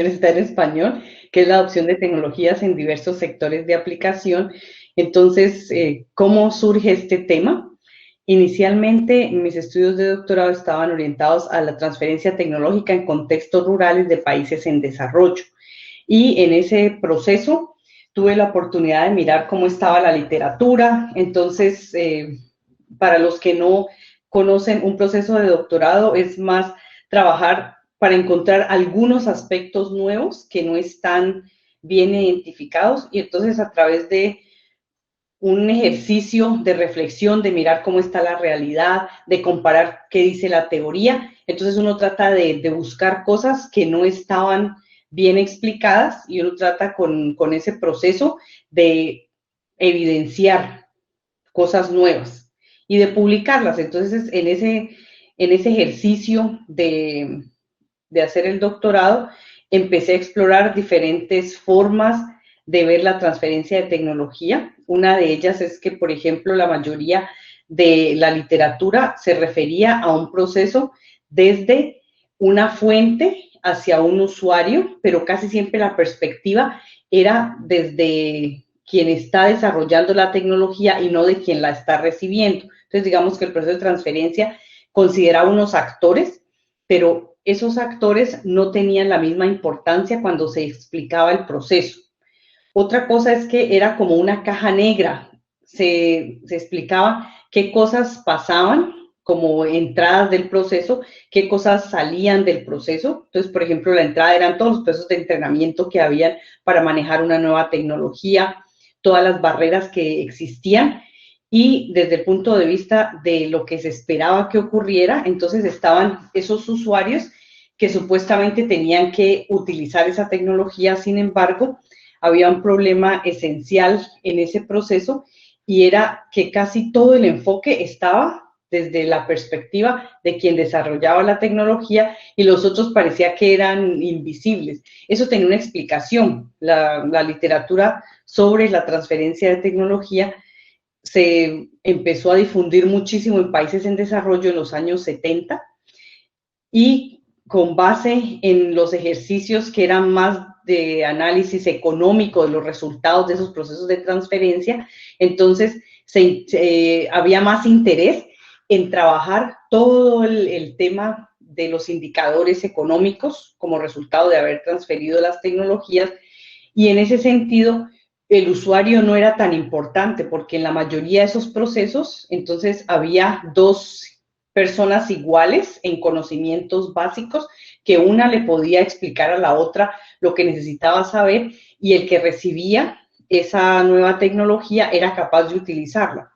está en español, que es la adopción de tecnologías en diversos sectores de aplicación. Entonces, ¿cómo surge este tema? Inicialmente, mis estudios de doctorado estaban orientados a la transferencia tecnológica en contextos rurales de países en desarrollo. Y en ese proceso tuve la oportunidad de mirar cómo estaba la literatura. Entonces, para los que no conocen, un proceso de doctorado es más trabajar para encontrar algunos aspectos nuevos que no están bien identificados, y entonces a través de un ejercicio de reflexión, de mirar cómo está la realidad, de comparar qué dice la teoría, entonces uno trata de buscar cosas que no estaban bien explicadas, y uno trata con ese proceso de evidenciar cosas nuevas y de publicarlas. Entonces, en ese ejercicio de hacer el doctorado, empecé a explorar diferentes formas de ver la transferencia de tecnología. Una de ellas es que, por ejemplo, la mayoría de la literatura se refería a un proceso desde una fuente hacia un usuario, pero casi siempre la perspectiva era desde quien está desarrollando la tecnología y no de quien la está recibiendo. Entonces, digamos que el proceso de transferencia considera unos actores, pero esos actores no tenían la misma importancia cuando se explicaba el proceso. Otra cosa es que era como una caja negra. Se explicaba qué cosas pasaban como entradas del proceso, qué cosas salían del proceso. Entonces, por ejemplo, la entrada eran todos los procesos de entrenamiento que habían para manejar una nueva tecnología, todas las barreras que existían, y desde el punto de vista de lo que se esperaba que ocurriera, entonces estaban esos usuarios que supuestamente tenían que utilizar esa tecnología. Sin embargo, había un problema esencial en ese proceso, y era que casi todo el enfoque estaba desde la perspectiva de quien desarrollaba la tecnología, y los otros parecía que eran invisibles. Eso tenía una explicación. La literatura sobre la transferencia de tecnología se empezó a difundir muchísimo en países en desarrollo en los años 70, y con base en los ejercicios que eran más de análisis económico de los resultados de esos procesos de transferencia, entonces había más interés en trabajar todo el tema de los indicadores económicos como resultado de haber transferido las tecnologías. Y en ese sentido, el usuario no era tan importante, porque en la mayoría de esos procesos, entonces había dos personas iguales en conocimientos básicos, que una le podía explicar a la otra lo que necesitaba saber, y el que recibía esa nueva tecnología era capaz de utilizarla.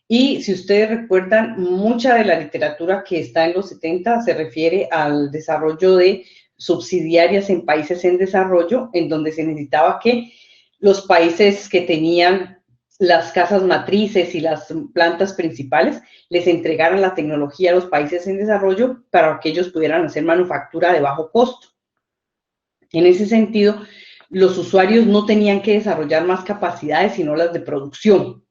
Y si ustedes recuerdan, mucha de la literatura que está en los 70 se refiere al desarrollo de subsidiarias en países en desarrollo, en donde se necesitaba que los países que tenían las casas matrices y las plantas principales les entregaran la tecnología a los países en desarrollo para que ellos pudieran hacer manufactura de bajo costo. En ese sentido, los usuarios no tenían que desarrollar más capacidades, sino las de producción.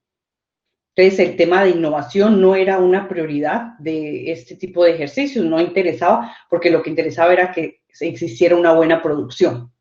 Entonces, el tema de innovación no era una prioridad de este tipo de ejercicios, no interesaba, porque lo que interesaba era que existiera una buena producción.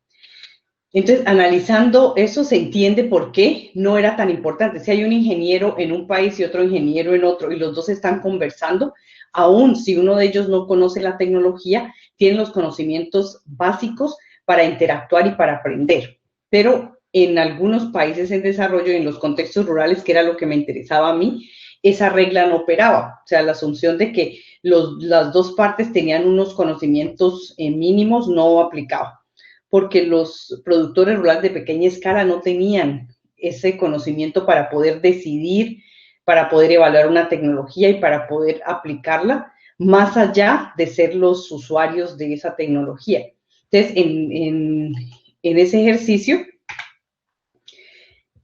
Entonces, analizando eso, se entiende por qué no era tan importante. Si hay un ingeniero en un país y otro ingeniero en otro, y los dos están conversando, aún si uno de ellos no conoce la tecnología, tienen los conocimientos básicos para interactuar y para aprender. Pero en algunos países en desarrollo y en los contextos rurales, que era lo que me interesaba a mí, esa regla no operaba. O sea, la asunción de que las dos partes tenían unos conocimientos mínimos no aplicaba, porque los productores rurales de pequeña escala no tenían ese conocimiento para poder decidir, para poder evaluar una tecnología y para poder aplicarla, más allá de ser los usuarios de esa tecnología. Entonces, en ese ejercicio,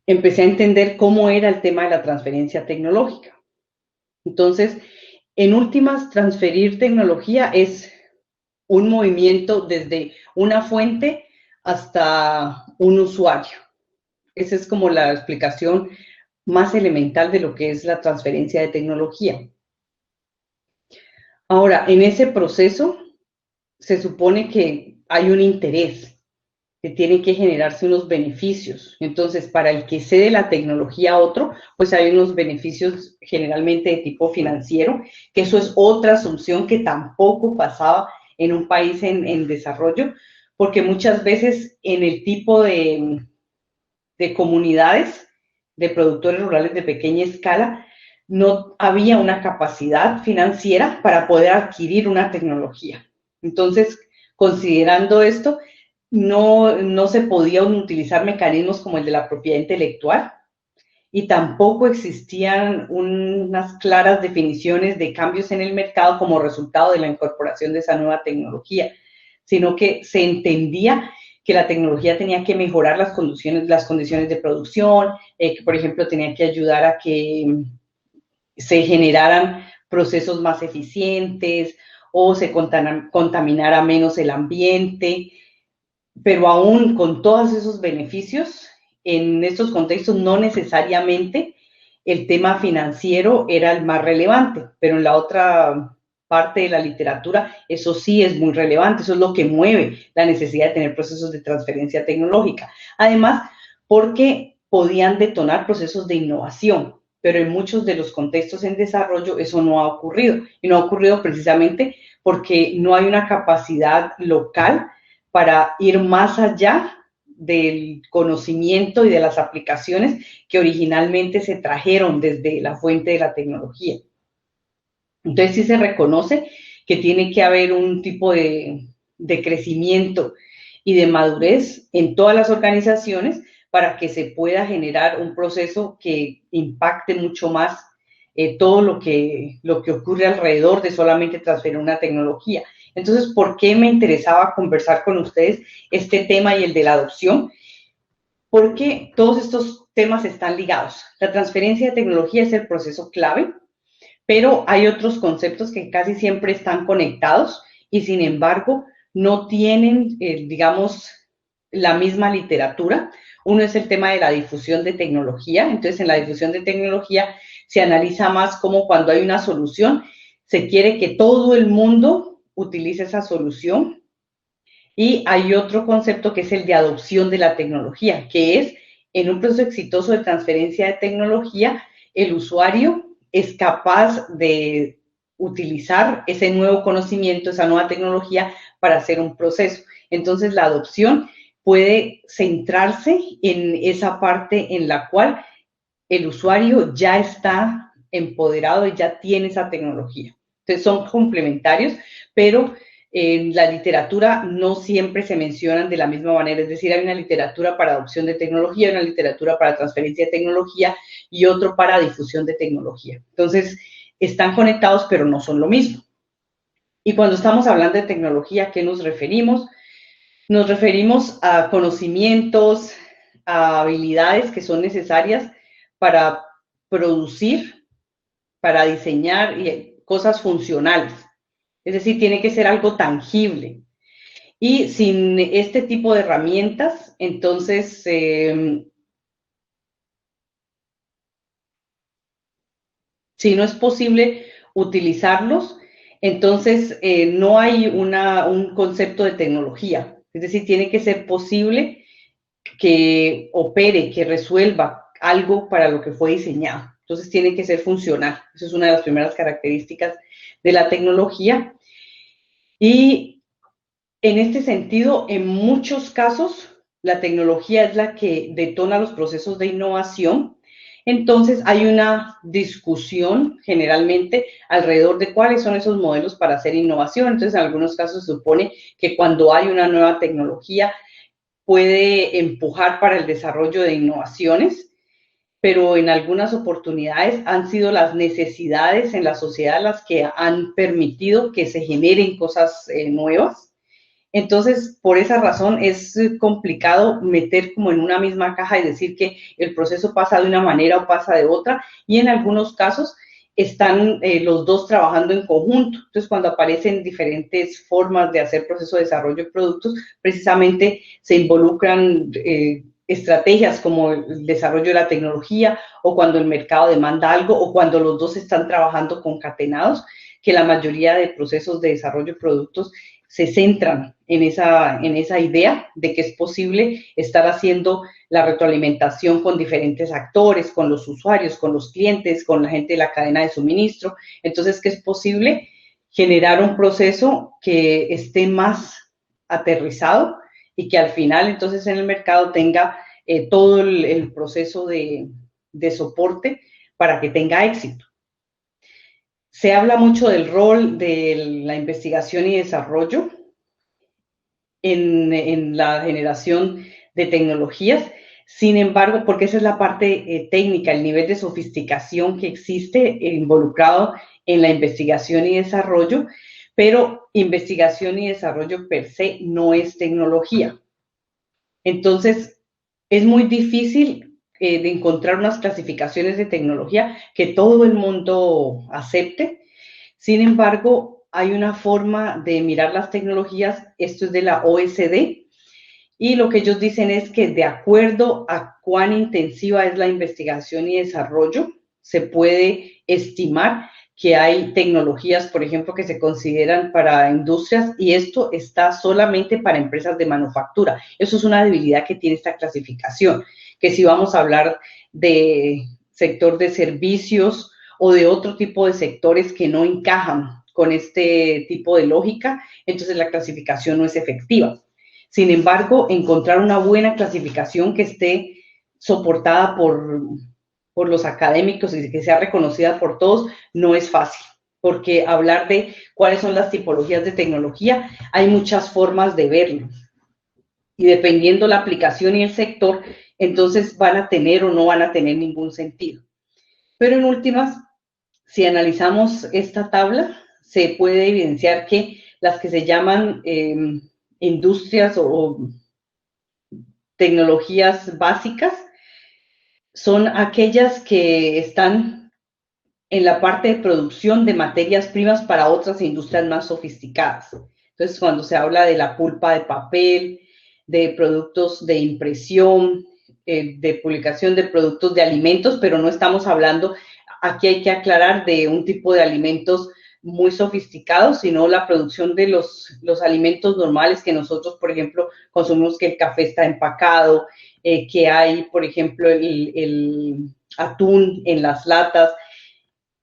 empecé a entender cómo era el tema de la transferencia tecnológica. Entonces, en últimas, transferir tecnología es un movimiento desde una fuente hasta un usuario. Esa es como la explicación más elemental de lo que es la transferencia de tecnología. Ahora, en ese proceso se supone que hay un interés. tienen que generarse unos beneficios. Entonces, para el que cede la tecnología a otro, pues hay unos beneficios generalmente de tipo financiero, que eso es otra asunción que tampoco pasaba en un país en desarrollo, porque muchas veces en el tipo de comunidades de productores rurales de pequeña escala, no había una capacidad financiera para poder adquirir una tecnología. Entonces, considerando esto, no se podían utilizar mecanismos como el de la propiedad intelectual y tampoco existían unas claras definiciones de cambios en el mercado como resultado de la incorporación de esa nueva tecnología, sino que se entendía que la tecnología tenía que mejorar las condiciones de producción, que por ejemplo tenía que ayudar a que se generaran procesos más eficientes o se contaminara menos el ambiente, pero aún con todos esos beneficios, en estos contextos no necesariamente el tema financiero era el más relevante, pero en la otra parte de la literatura eso sí es muy relevante, eso es lo que mueve la necesidad de tener procesos de transferencia tecnológica. Además, porque podían detonar procesos de innovación, pero en muchos de los contextos en desarrollo eso no ha ocurrido, y no ha ocurrido precisamente porque no hay una capacidad local para ir más allá del conocimiento y de las aplicaciones que originalmente se trajeron desde la fuente de la tecnología. Entonces sí se reconoce que tiene que haber un tipo de crecimiento y de madurez en todas las organizaciones para que se pueda generar un proceso que impacte mucho más todo lo que ocurre alrededor de solamente transferir una tecnología. Entonces, ¿por qué me interesaba conversar con ustedes este tema y el de la adopción? Porque todos estos temas están ligados. La transferencia de tecnología es el proceso clave, pero hay otros conceptos que casi siempre están conectados y sin embargo no tienen, digamos, la misma literatura. Uno es el tema de la difusión de tecnología. Entonces, en la difusión de tecnología se analiza más como cuando hay una solución, se quiere que todo el mundo utilice esa solución. Y hay otro concepto que es el de adopción de la tecnología, que es en un proceso exitoso de transferencia de tecnología, el usuario es capaz de utilizar ese nuevo conocimiento, esa nueva tecnología para hacer un proceso. Entonces, la adopción puede centrarse en esa parte en la cual el usuario ya está empoderado y ya tiene esa tecnología. Entonces, son complementarios, pero en la literatura no siempre se mencionan de la misma manera, es decir, hay una literatura para adopción de tecnología, una literatura para transferencia de tecnología y otro para difusión de tecnología. Entonces, están conectados, pero no son lo mismo. Y cuando estamos hablando de tecnología, ¿a qué nos referimos? Nos referimos a conocimientos, a habilidades que son necesarias para producir, para diseñar cosas funcionales. Es decir, tiene que ser algo tangible. Y sin este tipo de herramientas, entonces, si no es posible utilizarlos, entonces no hay un concepto de tecnología. Es decir, tiene que ser posible que opere, que resuelva algo para lo que fue diseñado. Entonces tiene que ser funcional. Esa es una de las primeras características de la tecnología. Y en este sentido, en muchos casos, la tecnología es la que detona los procesos de innovación. Entonces, hay una discusión generalmente alrededor de cuáles son esos modelos para hacer innovación. Entonces, en algunos casos se supone que cuando hay una nueva tecnología puede empujar para el desarrollo de innovaciones, pero en algunas oportunidades han sido las necesidades en la sociedad las que han permitido que se generen cosas nuevas. Entonces, por esa razón es complicado meter como en una misma caja y decir que el proceso pasa de una manera o pasa de otra, y en algunos casos están los dos trabajando en conjunto. Entonces, cuando aparecen diferentes formas de hacer proceso de desarrollo de productos, precisamente se involucran estrategias como el desarrollo de la tecnología o cuando el mercado demanda algo o cuando los dos están trabajando concatenados, que la mayoría de procesos de desarrollo de productos se centran en esa idea de que es posible estar haciendo la retroalimentación con diferentes actores, con los usuarios, con los clientes, con la gente de la cadena de suministro. Entonces, que es posible generar un proceso que esté más aterrizado y que al final, entonces, en el mercado tenga todo el proceso de soporte para que tenga éxito. Se habla mucho del rol de la investigación y desarrollo en la generación de tecnologías. Sin embargo, porque esa es la parte técnica, el nivel de sofisticación que existe involucrado en la investigación y desarrollo, pero investigación y desarrollo per se no es tecnología. Entonces, es muy difícil de encontrar unas clasificaciones de tecnología que todo el mundo acepte. Sin embargo, hay una forma de mirar las tecnologías, esto es de la OSD, y lo que ellos dicen es que de acuerdo a cuán intensiva es la investigación y desarrollo, se puede estimar que hay tecnologías, por ejemplo, que se consideran para industrias, y esto está solamente para empresas de manufactura. Eso es una debilidad que tiene esta clasificación, que si vamos a hablar de sector de servicios o de otro tipo de sectores que no encajan con este tipo de lógica, entonces la clasificación no es efectiva. Sin embargo, encontrar una buena clasificación que esté soportada por los académicos y que sea reconocida por todos no es fácil, porque hablar de cuáles son las tipologías de tecnología, hay muchas formas de verlo. Y dependiendo la aplicación y el sector, entonces van a tener o no van a tener ningún sentido. Pero en últimas, si analizamos esta tabla, se puede evidenciar que las que se llaman industrias o tecnologías básicas son aquellas que están en la parte de producción de materias primas para otras industrias más sofisticadas. Entonces, cuando se habla de la pulpa de papel, de productos de impresión, de publicación de productos de alimentos, pero no estamos hablando, aquí hay que aclarar, de un tipo de alimentos muy sofisticados, sino la producción de los alimentos normales que nosotros, por ejemplo, consumimos, que el café está empacado, que hay, por ejemplo, el atún en las latas,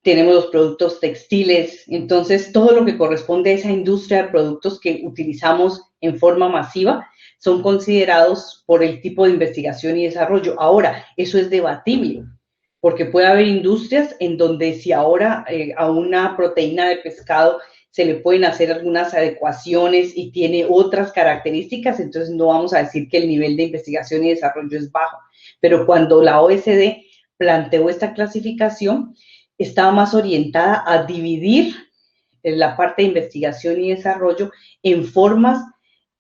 tenemos los productos textiles, entonces todo lo que corresponde a esa industria de productos que utilizamos en forma masiva son considerados por el tipo de investigación y desarrollo. Ahora, eso es debatible, porque puede haber industrias en donde si ahora a una proteína de pescado se le pueden hacer algunas adecuaciones y tiene otras características, entonces no vamos a decir que el nivel de investigación y desarrollo es bajo. Pero cuando la OSD planteó esta clasificación, estaba más orientada a dividir la parte de investigación y desarrollo en formas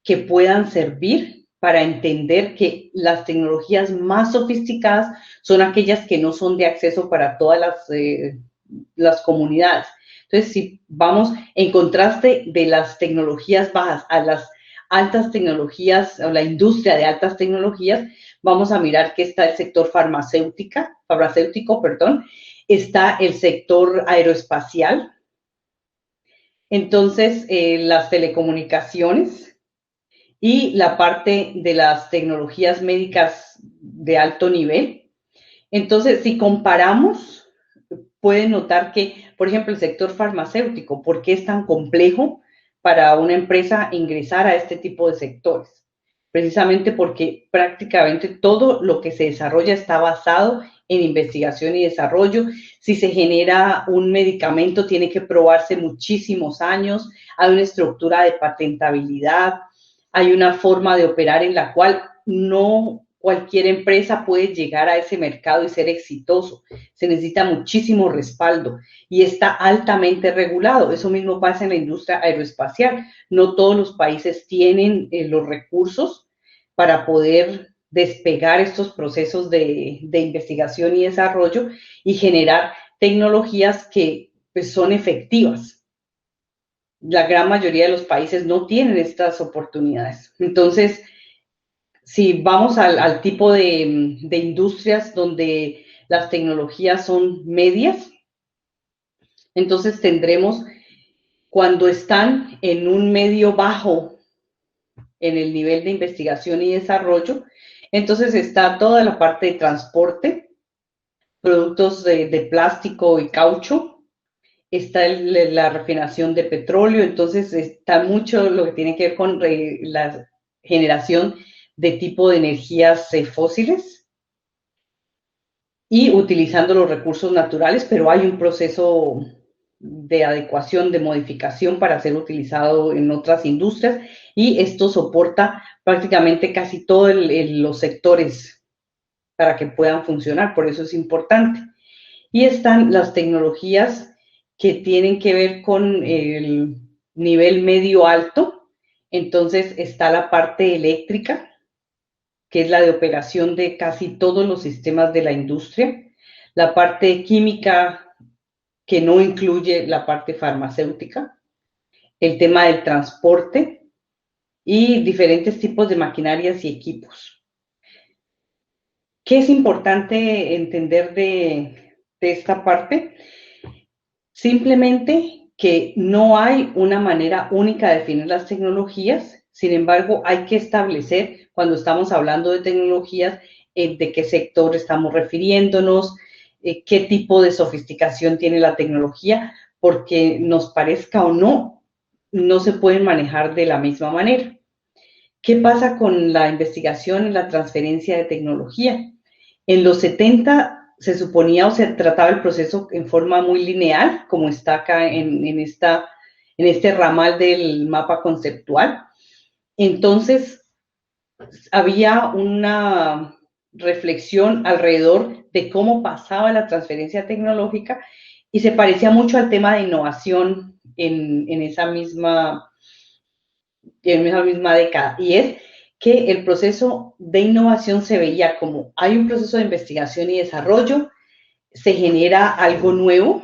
que puedan servir para entender que las tecnologías más sofisticadas son aquellas que no son de acceso para todas las comunidades. Entonces, si vamos en contraste de las tecnologías bajas a las altas tecnologías, o la industria de altas tecnologías, vamos a mirar que está el sector farmacéutico, está el sector aeroespacial, entonces las telecomunicaciones y la parte de las tecnologías médicas de alto nivel. Entonces, si comparamos, pueden notar que, por ejemplo, el sector farmacéutico, ¿por qué es tan complejo para una empresa ingresar a este tipo de sectores? Precisamente porque prácticamente todo lo que se desarrolla está basado en investigación y desarrollo. Si se genera un medicamento, tiene que probarse muchísimos años, hay una estructura de patentabilidad, hay una forma de operar en la cual no cualquier empresa puede llegar a ese mercado y ser exitoso. Se necesita muchísimo respaldo y está altamente regulado. Eso mismo pasa en la industria aeroespacial. No todos los países tienen los recursos para poder despegar estos procesos de investigación y desarrollo y generar tecnologías que pues, son efectivas. La gran mayoría de los países no tienen estas oportunidades. Entonces, si vamos al tipo de industrias donde las tecnologías son medias, entonces tendremos cuando están en un medio bajo en el nivel de investigación y desarrollo, entonces está toda la parte de transporte, productos de plástico y caucho, está la refinación de petróleo, entonces está mucho lo que tiene que ver con la generación de tipo de energías fósiles y utilizando los recursos naturales, pero hay un proceso de adecuación, de modificación para ser utilizado en otras industrias y esto soporta prácticamente casi todos los sectores para que puedan funcionar, por eso es importante. Y están las tecnologías que tienen que ver con el nivel medio alto, entonces está la parte eléctrica, que es la de operación de casi todos los sistemas de la industria, la parte química, que no incluye la parte farmacéutica, el tema del transporte y diferentes tipos de maquinarias y equipos. ¿Qué es importante entender de esta parte? Simplemente que no hay una manera única de definir las tecnologías, sin embargo, hay que establecer, cuando estamos hablando de tecnologías, de qué sector estamos refiriéndonos, qué tipo de sofisticación tiene la tecnología, porque nos parezca o no, no se pueden manejar de la misma manera. ¿Qué pasa con la investigación y la transferencia de tecnología? En los 70 se suponía o se trataba el proceso en forma muy lineal, como está acá en este ramal del mapa conceptual. Entonces, había una reflexión alrededor de cómo pasaba la transferencia tecnológica y se parecía mucho al tema de innovación en esa misma década. Y es que el proceso de innovación se veía como hay un proceso de investigación y desarrollo, se genera algo nuevo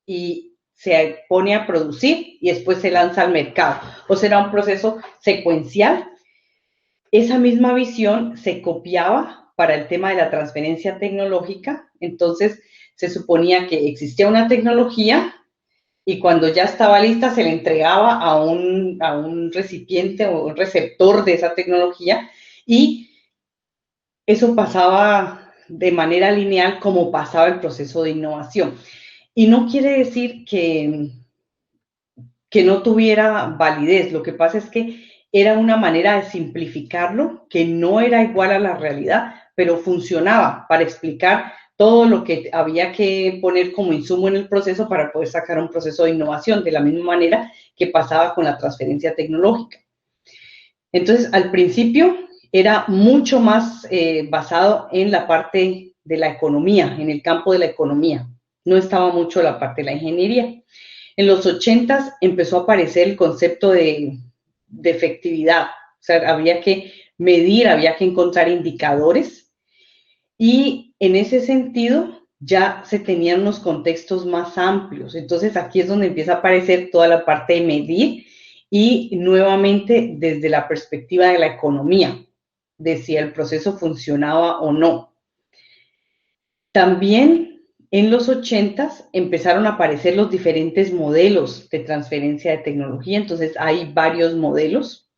y se pone a producir y después se lanza al mercado. O será un proceso secuencial. Esa misma visión se copiaba para el tema de la transferencia tecnológica, entonces se suponía que existía una tecnología y cuando ya estaba lista se le entregaba a un recipiente o un receptor de esa tecnología y eso pasaba de manera lineal como pasaba el proceso de innovación. Y no quiere decir que no tuviera validez, lo que pasa es que era una manera de simplificarlo que no era igual a la realidad, pero funcionaba para explicar todo lo que había que poner como insumo en el proceso para poder sacar un proceso de innovación, de la misma manera que pasaba con la transferencia tecnológica. Entonces, al principio era mucho más basado en la parte de la economía, en el campo de la economía. No estaba mucho la parte de la ingeniería. En los 80 empezó a aparecer el concepto de efectividad. O sea, había que medir, había que encontrar indicadores y en ese sentido ya se tenían unos contextos más amplios. Entonces aquí es donde empieza a aparecer toda la parte de medir y nuevamente desde la perspectiva de la economía, de si el proceso funcionaba o no. También en los 80 empezaron a aparecer los diferentes modelos de transferencia de tecnología, entonces hay varios modelos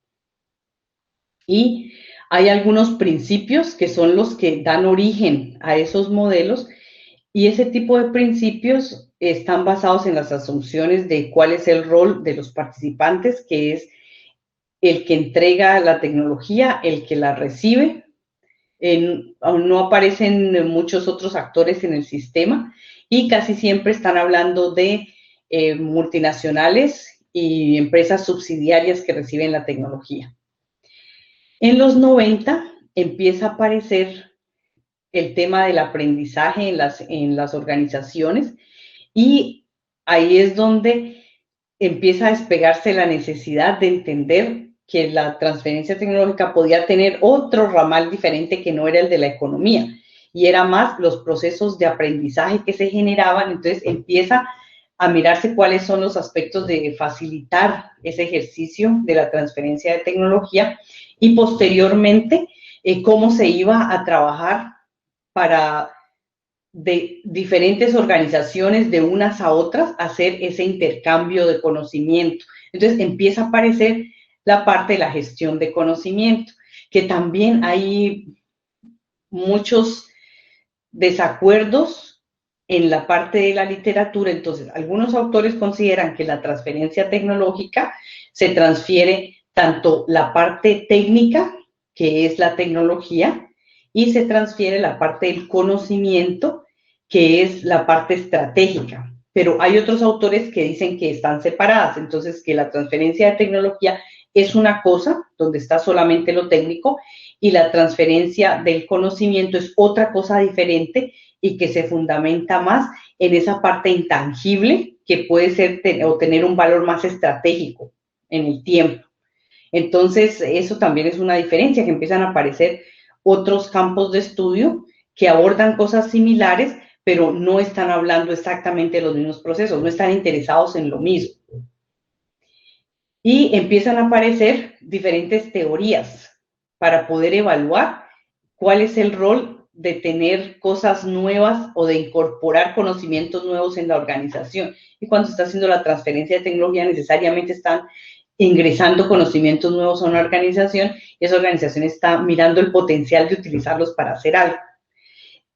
y hay algunos principios que son los que dan origen a esos modelos y ese tipo de principios están basados en las asunciones de cuál es el rol de los participantes, que es el que entrega la tecnología, el que la recibe. No aparecen muchos otros actores en el sistema y casi siempre están hablando de multinacionales y empresas subsidiarias que reciben la tecnología. En los 90 empieza a aparecer el tema del aprendizaje en las organizaciones y ahí es donde empieza a despegarse la necesidad de entender que la transferencia tecnológica podía tener otro ramal diferente que no era el de la economía y era más los procesos de aprendizaje que se generaban, entonces empieza a mirarse cuáles son los aspectos de facilitar ese ejercicio de la transferencia de tecnología y posteriormente cómo se iba a trabajar para de diferentes organizaciones de unas a otras hacer ese intercambio de conocimiento. Entonces empieza a aparecer la parte de la gestión de conocimiento, que también hay muchos desacuerdos en la parte de la literatura. Entonces, algunos autores consideran que la transferencia tecnológica se transfiere tanto la parte técnica, que es la tecnología, y se transfiere la parte del conocimiento, que es la parte estratégica. Pero hay otros autores que dicen que están separadas, entonces que la transferencia de tecnología es una cosa, donde está solamente lo técnico, y la transferencia del conocimiento es otra cosa diferente y que se fundamenta más en esa parte intangible que puede ser o tener un valor más estratégico en el tiempo. Entonces, eso también es una diferencia, que empiezan a aparecer otros campos de estudio que abordan cosas similares, pero no están hablando exactamente de los mismos procesos, no están interesados en lo mismo. Y empiezan a aparecer diferentes teorías para poder evaluar cuál es el rol de tener cosas nuevas o de incorporar conocimientos nuevos en la organización. Y cuando se está haciendo la transferencia de tecnología, necesariamente están ingresando conocimientos nuevos a una organización y esa organización está mirando el potencial de utilizarlos para hacer algo.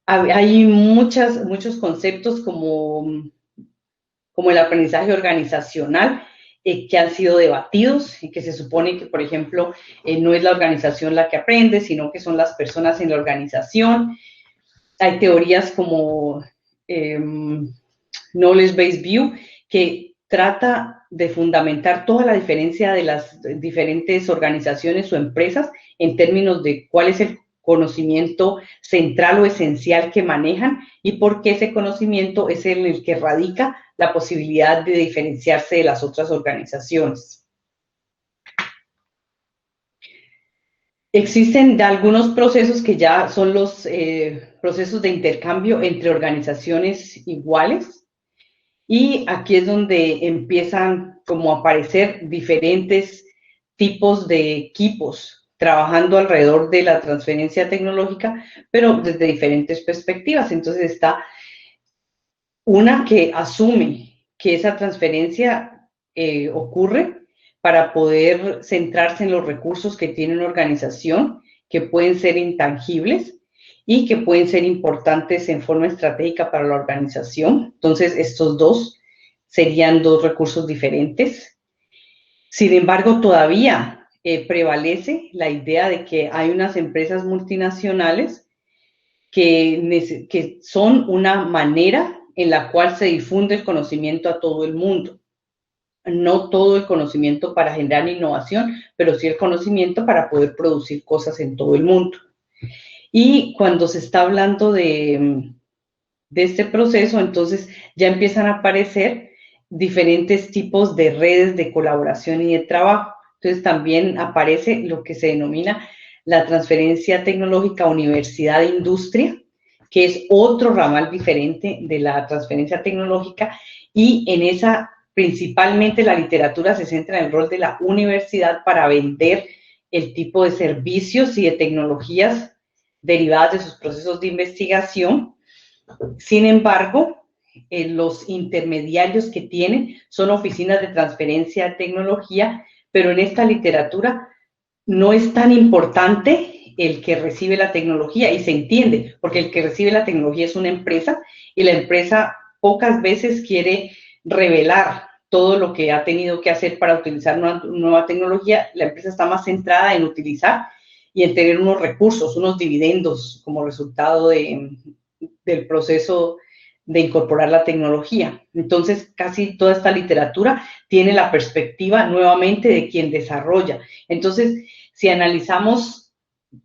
Hay muchos conceptos como el aprendizaje organizacional, que han sido debatidos y que se supone que, por ejemplo, no es la organización la que aprende, sino que son las personas en la organización. Hay teorías como Knowledge-Based View, que trata de fundamentar toda la diferencia de las diferentes organizaciones o empresas en términos de cuál es el conocimiento central o esencial que manejan y por qué ese conocimiento es en el que radica la posibilidad de diferenciarse de las otras organizaciones. Existen algunos procesos que ya son los procesos de intercambio entre organizaciones iguales, y aquí es donde empiezan como a aparecer diferentes tipos de equipos trabajando alrededor de la transferencia tecnológica, pero desde diferentes perspectivas. Entonces está una que asume que esa transferencia ocurre para poder centrarse en los recursos que tiene una organización, que pueden ser intangibles y que pueden ser importantes en forma estratégica para la organización. Entonces, estos dos serían dos recursos diferentes. Sin embargo, todavía prevalece la idea de que hay unas empresas multinacionales que son una manera en la cual se difunde el conocimiento a todo el mundo. No todo el conocimiento para generar innovación, pero sí el conocimiento para poder producir cosas en todo el mundo. Y cuando se está hablando de este proceso, entonces ya empiezan a aparecer diferentes tipos de redes de colaboración y de trabajo. Entonces también aparece lo que se denomina la transferencia tecnológica universidad-industria, que es otro ramal diferente de la transferencia tecnológica, y en esa principalmente la literatura se centra en el rol de la universidad para vender el tipo de servicios y de tecnologías derivadas de sus procesos de investigación. Sin embargo, los intermediarios que tienen son oficinas de transferencia de tecnología, pero en esta literatura no es tan importante el que recibe la tecnología, y se entiende, porque el que recibe la tecnología es una empresa, y la empresa pocas veces quiere revelar todo lo que ha tenido que hacer para utilizar una nueva tecnología. La empresa está más centrada en utilizar y en tener unos recursos, unos dividendos como resultado del proceso de incorporar la tecnología. Entonces, casi toda esta literatura tiene la perspectiva nuevamente de quien desarrolla. Entonces, si analizamos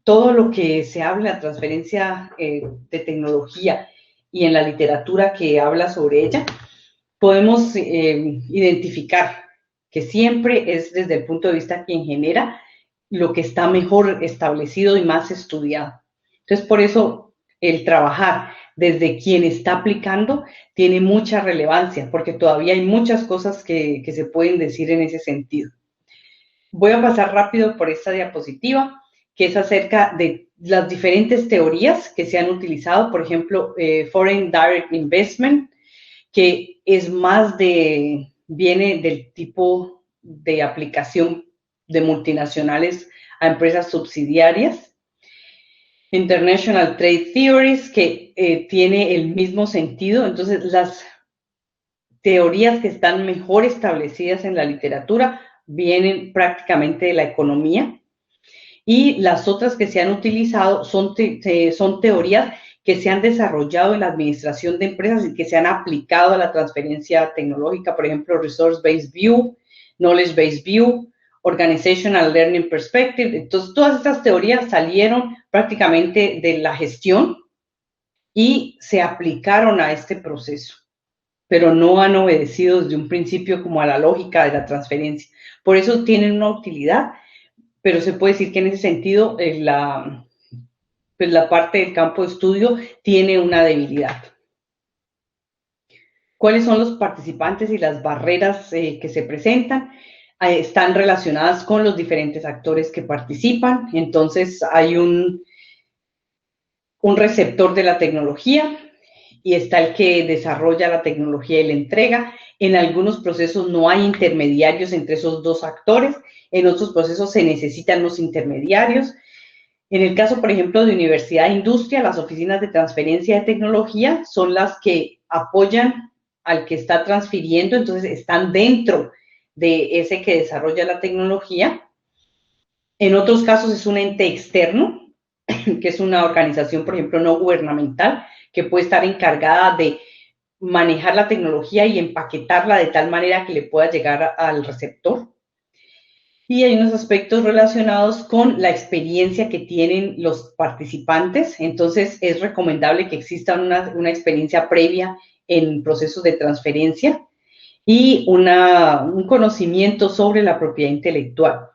todo lo que se habla de la transferencia de tecnología y en la literatura que habla sobre ella, podemos identificar que siempre es desde el punto de vista quien genera lo que está mejor establecido y más estudiado. Entonces, por eso el trabajar desde quien está aplicando tiene mucha relevancia, porque todavía hay muchas cosas que se pueden decir en ese sentido. Voy a pasar rápido por esta diapositiva, que es acerca de las diferentes teorías que se han utilizado, por ejemplo, Foreign Direct Investment, que es más viene del tipo de aplicación de multinacionales a empresas subsidiarias. International Trade Theories, que tiene el mismo sentido. Entonces, las teorías que están mejor establecidas en la literatura vienen prácticamente de la economía, y las otras que se han utilizado son teorías que se han desarrollado en la administración de empresas y que se han aplicado a la transferencia tecnológica, por ejemplo, Resource-Based View, Knowledge-Based View, Organizational Learning Perspective. Entonces, todas estas teorías salieron prácticamente de la gestión y se aplicaron a este proceso, pero no han obedecido desde un principio como a la lógica de la transferencia. Por eso tienen una utilidad, pero se puede decir que en ese sentido pues la parte del campo de estudio tiene una debilidad. ¿Cuáles son los participantes y las barreras que se presentan? Están relacionadas con los diferentes actores que participan. Entonces hay un receptor de la tecnología y está el que desarrolla la tecnología y la entrega. En algunos procesos no hay intermediarios entre esos dos actores, en otros procesos se necesitan los intermediarios. En el caso, por ejemplo, de universidad e industria, las oficinas de transferencia de tecnología son las que apoyan al que está transfiriendo, entonces están dentro de ese que desarrolla la tecnología. En otros casos es un ente externo, que es una organización, por ejemplo, no gubernamental, que puede estar encargada de manejar la tecnología y empaquetarla de tal manera que le pueda llegar al receptor. Y hay unos aspectos relacionados con la experiencia que tienen los participantes. Entonces, es recomendable que exista una experiencia previa en procesos de transferencia y un conocimiento sobre la propiedad intelectual.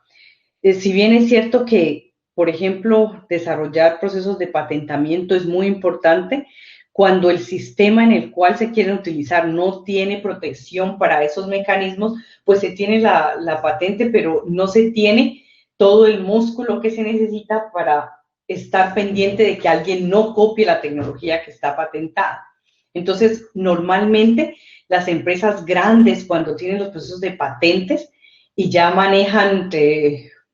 Si bien es cierto que, por ejemplo, desarrollar procesos de patentamiento es muy importante, cuando el sistema en el cual se quieren utilizar no tiene protección para esos mecanismos, pues se tiene la patente, pero no se tiene todo el músculo que se necesita para estar pendiente de que alguien no copie la tecnología que está patentada. Entonces, normalmente las empresas grandes, cuando tienen los procesos de patentes y ya manejan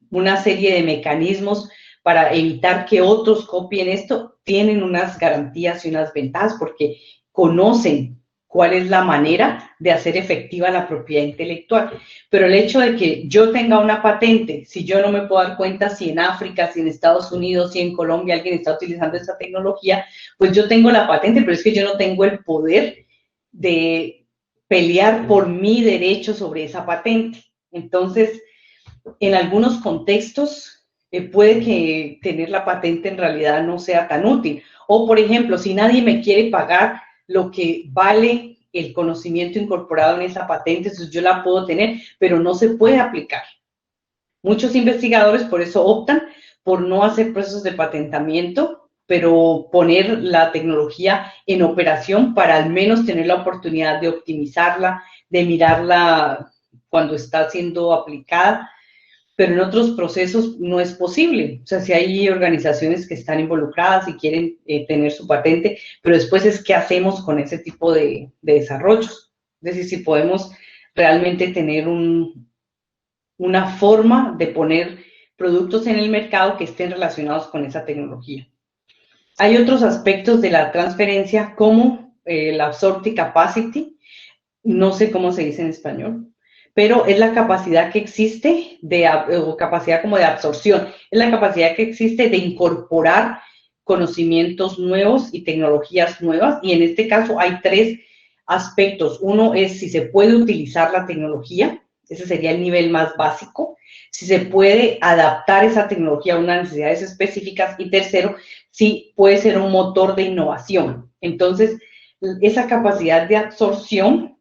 una serie de mecanismos para evitar que otros copien esto, tienen unas garantías y unas ventajas porque conocen cuál es la manera de hacer efectiva la propiedad intelectual. Pero el hecho de que yo tenga una patente, si yo no me puedo dar cuenta si en África, si en Estados Unidos, si en Colombia alguien está utilizando esa tecnología, pues yo tengo la patente, pero es que yo no tengo el poder de pelear por mi derecho sobre esa patente. Entonces, en algunos contextos, puede que tener la patente en realidad no sea tan útil. O, por ejemplo, si nadie me quiere pagar lo que vale el conocimiento incorporado en esa patente, entonces yo la puedo tener, pero no se puede aplicar. Muchos investigadores por eso optan por no hacer procesos de patentamiento, pero poner la tecnología en operación para al menos tener la oportunidad de optimizarla, de mirarla cuando está siendo aplicada, pero en otros procesos no es posible. O sea, si hay organizaciones que están involucradas y quieren tener su patente, pero después es qué hacemos con ese tipo de desarrollos. Es decir, si podemos realmente tener una forma de poner productos en el mercado que estén relacionados con esa tecnología. Hay otros aspectos de la transferencia como la absorptive capacity, no sé cómo se dice en español, pero es la capacidad que existe, o capacidad como de absorción, es la capacidad que existe de incorporar conocimientos nuevos y tecnologías nuevas, y en este caso hay tres aspectos. Uno es si se puede utilizar la tecnología, ese sería el nivel más básico, si se puede adaptar esa tecnología a unas necesidades específicas, y tercero, si puede ser un motor de innovación. Entonces, esa capacidad de absorción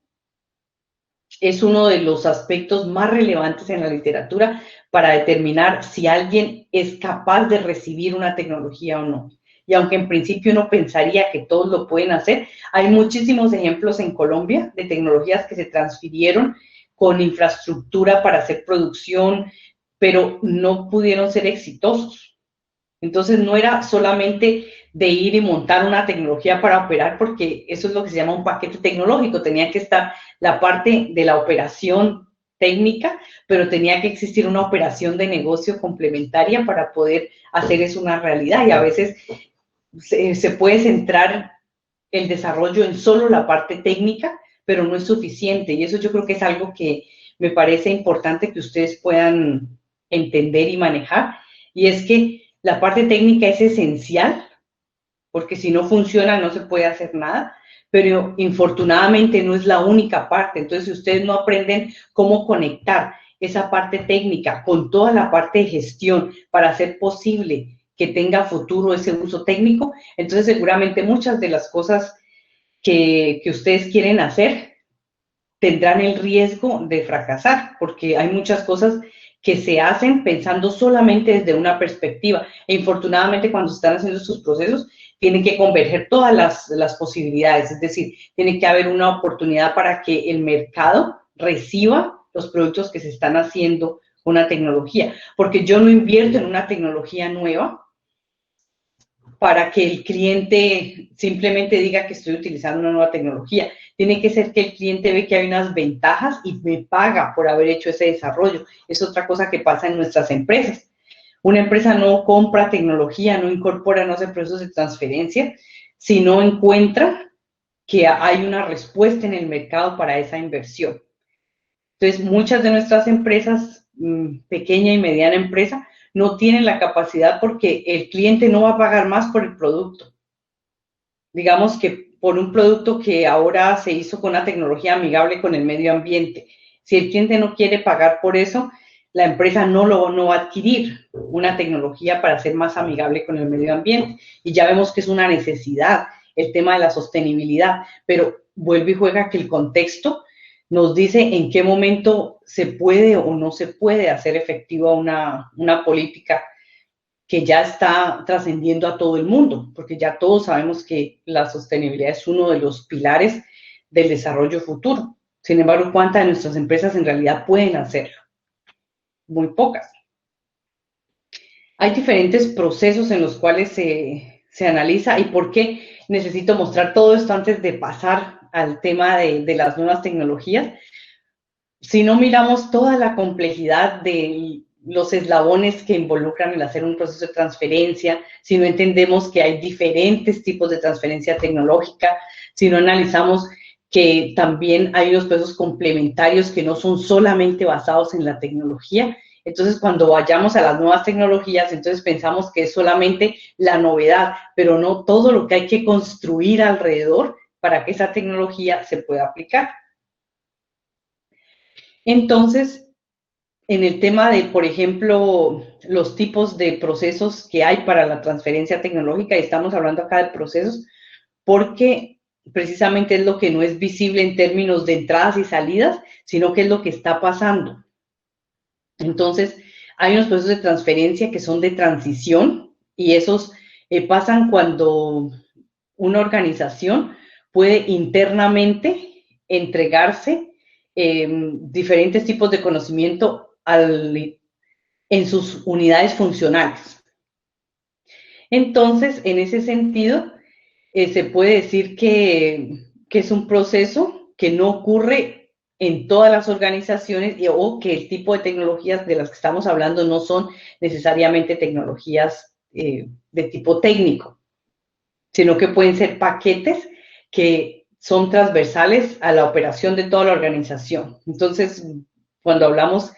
es uno de los aspectos más relevantes en la literatura para determinar si alguien es capaz de recibir una tecnología o no. Y aunque en principio uno pensaría que todos lo pueden hacer, hay muchísimos ejemplos en Colombia de tecnologías que se transfirieron con infraestructura para hacer producción, pero no pudieron ser exitosos. Entonces no era solamente de ir y montar una tecnología para operar, porque eso es lo que se llama un paquete tecnológico. Tenía que estar la parte de la operación técnica, pero tenía que existir una operación de negocio complementaria para poder hacer eso una realidad. Y a veces se puede centrar el desarrollo en solo la parte técnica, pero no es suficiente. Y eso yo creo que es algo que me parece importante que ustedes puedan entender y manejar. Y es que la parte técnica es esencial, porque si no funciona no se puede hacer nada, pero infortunadamente no es la única parte. Entonces, si ustedes no aprenden cómo conectar esa parte técnica con toda la parte de gestión para hacer posible que tenga futuro ese uso técnico, entonces seguramente muchas de las cosas que ustedes quieren hacer tendrán el riesgo de fracasar, porque hay muchas cosas que se hacen pensando solamente desde una perspectiva. E infortunadamente, cuando están haciendo sus procesos, tienen que converger todas las posibilidades, es decir, tiene que haber una oportunidad para que el mercado reciba los productos que se están haciendo con una tecnología, porque yo no invierto en una tecnología nueva para que el cliente simplemente diga que estoy utilizando una nueva tecnología. Tiene que ser que el cliente ve que hay unas ventajas y me paga por haber hecho ese desarrollo. Es otra cosa que pasa en nuestras empresas. Una empresa no compra tecnología, no incorpora, no hace procesos de transferencia, si no encuentra que hay una respuesta en el mercado para esa inversión. Entonces, muchas de nuestras empresas, pequeña y mediana empresa, no tienen la capacidad porque el cliente no va a pagar más por el producto. Digamos que por un producto que ahora se hizo con una tecnología amigable con el medio ambiente. Si el cliente no quiere pagar por eso, la empresa no va a adquirir una tecnología para ser más amigable con el medio ambiente. Y ya vemos que es una necesidad el tema de la sostenibilidad, pero vuelve y juega que el contexto nos dice en qué momento se puede o no se puede hacer efectiva una política que ya está trascendiendo a todo el mundo, porque ya todos sabemos que la sostenibilidad es uno de los pilares del desarrollo futuro. Sin embargo, ¿cuántas de nuestras empresas en realidad pueden hacerlo? Muy pocas. Hay diferentes procesos en los cuales se analiza y por qué necesito mostrar todo esto antes de pasar al tema de las nuevas tecnologías. Si no miramos toda la complejidad de los eslabones que involucran el hacer un proceso de transferencia, si no entendemos que hay diferentes tipos de transferencia tecnológica, si no analizamos que también hay unos procesos complementarios que no son solamente basados en la tecnología. Entonces, cuando vayamos a las nuevas tecnologías, entonces pensamos que es solamente la novedad, pero no todo lo que hay que construir alrededor para que esa tecnología se pueda aplicar. Entonces, en el tema de, por ejemplo, los tipos de procesos que hay para la transferencia tecnológica, y estamos hablando acá de procesos, porque precisamente es lo que no es visible en términos de entradas y salidas, sino que es lo que está pasando. Entonces, hay unos procesos de transferencia que son de transición y esos pasan cuando una organización puede internamente entregarse diferentes tipos de conocimiento en sus unidades funcionales. Entonces, en ese sentido, se puede decir que es un proceso que no ocurre en todas las organizaciones o que el tipo de tecnologías de las que estamos hablando no son necesariamente tecnologías de tipo técnico, sino que pueden ser paquetes que son transversales a la operación de toda la organización. Entonces, cuando hablamos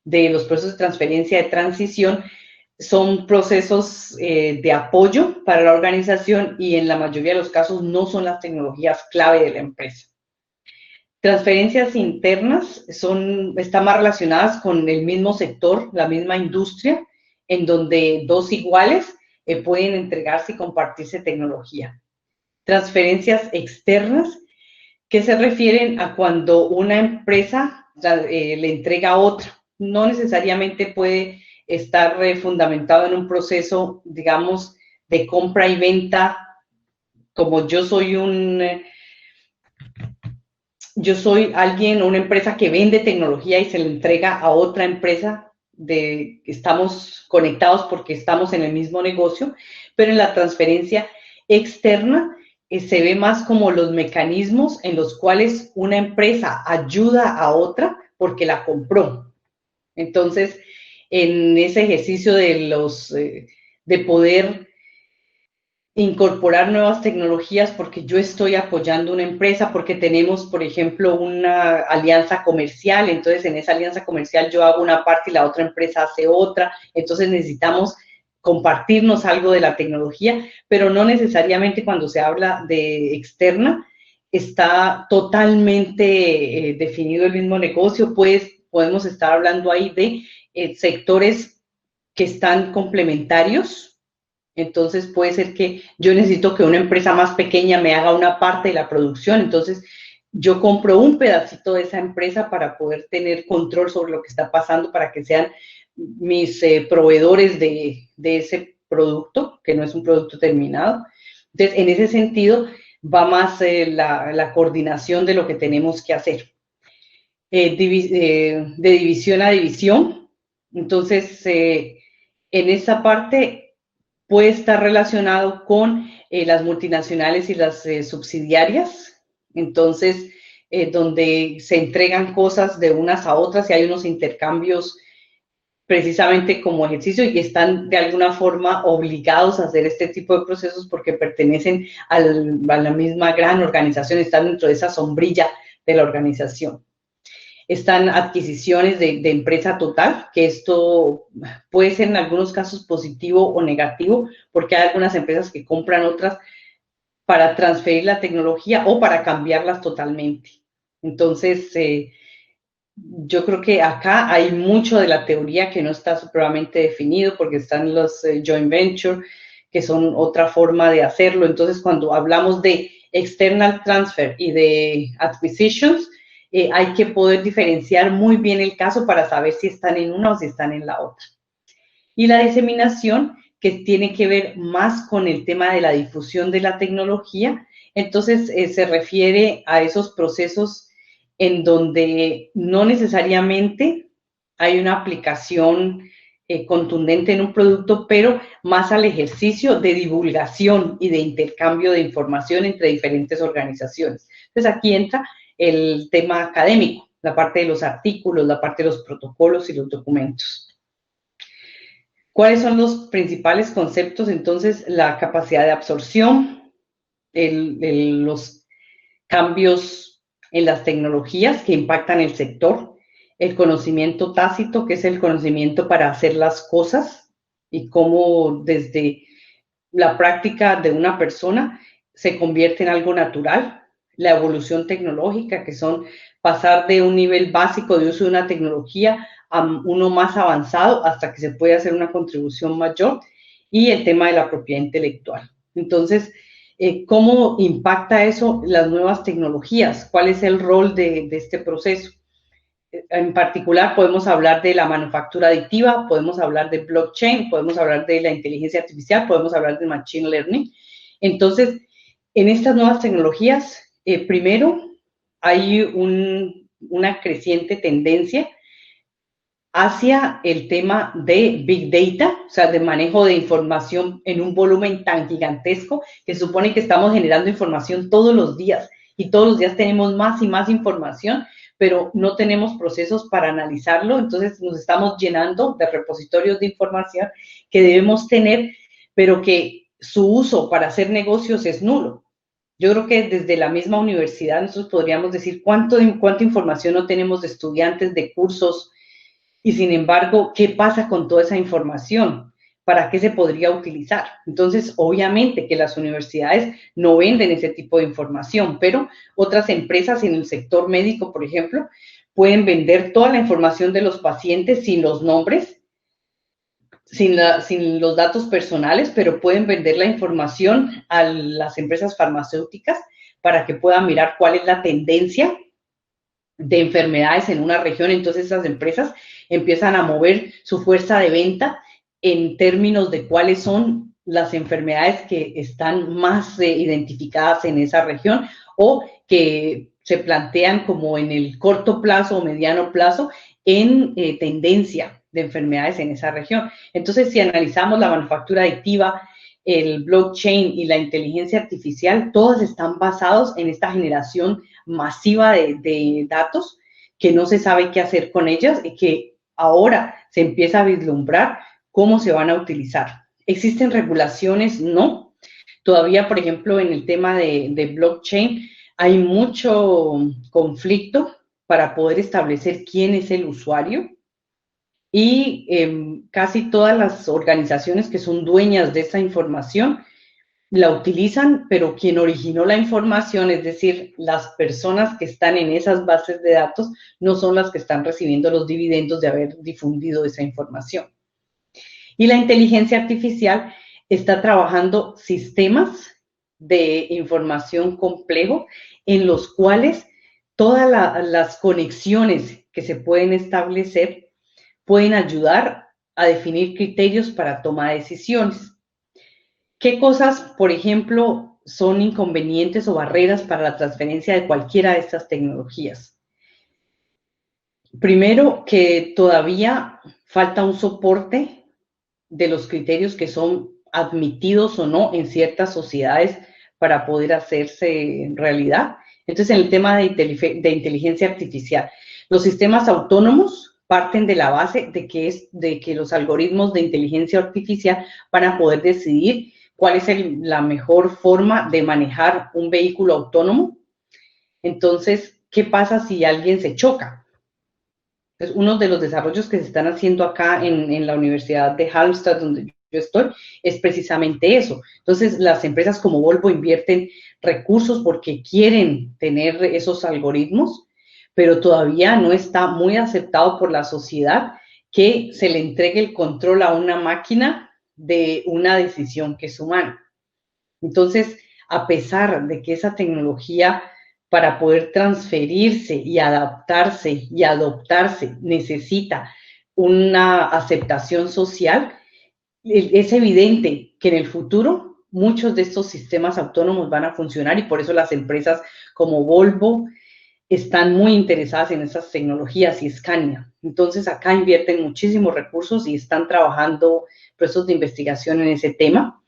de los procesos de transferencia de transición, son procesos de apoyo para la organización y en la mayoría de los casos no son las tecnologías clave de la empresa. Transferencias internas están más relacionadas con el mismo sector, la misma industria, en donde dos iguales pueden entregarse y compartirse tecnología. Transferencias externas, que se refieren a cuando una empresa le entrega a otra. No necesariamente puede estar fundamentado en un proceso, digamos, de compra y venta, como yo soy alguien, una empresa que vende tecnología y se le entrega a otra empresa estamos conectados porque estamos en el mismo negocio, pero en la transferencia externa se ve más como los mecanismos en los cuales una empresa ayuda a otra porque la compró. Entonces, en ese ejercicio de poder incorporar nuevas tecnologías porque yo estoy apoyando una empresa, porque tenemos, por ejemplo, una alianza comercial, entonces en esa alianza comercial yo hago una parte y la otra empresa hace otra, entonces necesitamos compartirnos algo de la tecnología, pero no necesariamente cuando se habla de externa está totalmente definido el mismo negocio, pues podemos estar hablando ahí de sectores que están complementarios. Entonces puede ser que yo necesito que una empresa más pequeña me haga una parte de la producción, entonces yo compro un pedacito de esa empresa para poder tener control sobre lo que está pasando, para que sean mis proveedores de ese producto, que no es un producto terminado. Entonces, en ese sentido, va más la coordinación de lo que tenemos que hacer. De división a división. Entonces, en esa parte puede estar relacionado con las multinacionales y las subsidiarias, entonces, donde se entregan cosas de unas a otras y hay unos intercambios precisamente como ejercicio y están de alguna forma obligados a hacer este tipo de procesos porque pertenecen a la misma gran organización, están dentro de esa sombrilla de la organización. Están adquisiciones de empresa total, que esto puede ser en algunos casos positivo o negativo, porque hay algunas empresas que compran otras para transferir la tecnología o para cambiarlas totalmente. Entonces, yo creo que acá hay mucho de la teoría que no está supremamente definido, porque están los joint venture, que son otra forma de hacerlo. Entonces, cuando hablamos de external transfer y de acquisitions, hay que poder diferenciar muy bien el caso para saber si están en una o si están en la otra. Y la diseminación, que tiene que ver más con el tema de la difusión de la tecnología, entonces se refiere a esos procesos en donde no necesariamente hay una aplicación contundente en un producto, pero más al ejercicio de divulgación y de intercambio de información entre diferentes organizaciones. Entonces aquí entra el tema académico, la parte de los artículos, la parte de los protocolos y los documentos. ¿Cuáles son los principales conceptos? Entonces, la capacidad de absorción, los cambios en las tecnologías que impactan el sector, el conocimiento tácito, que es el conocimiento para hacer las cosas y cómo desde la práctica de una persona se convierte en algo natural, la evolución tecnológica, que son pasar de un nivel básico de uso de una tecnología a uno más avanzado hasta que se puede hacer una contribución mayor, y el tema de la propiedad intelectual. Entonces, ¿cómo impacta eso las nuevas tecnologías? ¿Cuál es el rol de este proceso? En particular, podemos hablar de la manufactura aditiva, podemos hablar de blockchain, podemos hablar de la inteligencia artificial, podemos hablar de machine learning. Entonces, en estas nuevas tecnologías, primero, hay una creciente tendencia hacia el tema de Big Data, o sea, de manejo de información en un volumen tan gigantesco que supone que estamos generando información todos los días y todos los días tenemos más y más información, pero no tenemos procesos para analizarlo, entonces nos estamos llenando de repositorios de información que debemos tener, pero que su uso para hacer negocios es nulo. Yo creo que desde la misma universidad nosotros podríamos decir cuánta información no tenemos de estudiantes, de cursos, y sin embargo, ¿qué pasa con toda esa información? ¿Para qué se podría utilizar? Entonces, obviamente que las universidades no venden ese tipo de información, pero otras empresas en el sector médico, por ejemplo, pueden vender toda la información de los pacientes sin los nombres, sin los datos personales, pero pueden vender la información a las empresas farmacéuticas para que puedan mirar cuál es la tendencia de enfermedades en una región. Entonces esas empresas empiezan a mover su fuerza de venta en términos de cuáles son las enfermedades que están más identificadas en esa región o que se plantean como en el corto plazo o mediano plazo en tendencia de enfermedades en esa región. Entonces, si analizamos la manufactura aditiva, el blockchain y la inteligencia artificial, todos están basados en esta generación masiva de datos que no se sabe qué hacer con ellas y que ahora se empieza a vislumbrar cómo se van a utilizar. ¿Existen regulaciones? No. Todavía, por ejemplo, en el tema de blockchain hay mucho conflicto para poder establecer quién es el usuario y casi todas las organizaciones que son dueñas de esa información la utilizan, pero quien originó la información, es decir, las personas que están en esas bases de datos, no son las que están recibiendo los dividendos de haber difundido esa información. Y la inteligencia artificial está trabajando sistemas de información complejo en los cuales todas las conexiones que se pueden establecer pueden ayudar a definir criterios para toma de decisiones. ¿Qué cosas, por ejemplo, son inconvenientes o barreras para la transferencia de cualquiera de estas tecnologías? Primero, que todavía falta un soporte de los criterios que son admitidos o no en ciertas sociedades para poder hacerse realidad. Entonces, en el tema de inteligencia artificial, los sistemas autónomos parten de la base de que los algoritmos de inteligencia artificial van a poder decidir cuál es la mejor forma de manejar un vehículo autónomo. Entonces, ¿qué pasa si alguien se choca? Pues uno de los desarrollos que se están haciendo acá en la Universidad de Halmstad, donde yo estoy, es precisamente eso. Entonces, las empresas como Volvo invierten recursos porque quieren tener esos algoritmos, pero todavía no está muy aceptado por la sociedad que se le entregue el control a una máquina de una decisión que es humana. Entonces, a pesar de que esa tecnología para poder transferirse y adaptarse y adoptarse necesita una aceptación social, es evidente que en el futuro muchos de estos sistemas autónomos van a funcionar y por eso las empresas como Volvo están muy interesadas en esas tecnologías y Scania. Entonces acá invierten muchísimos recursos y están trabajando procesos de investigación en ese tema.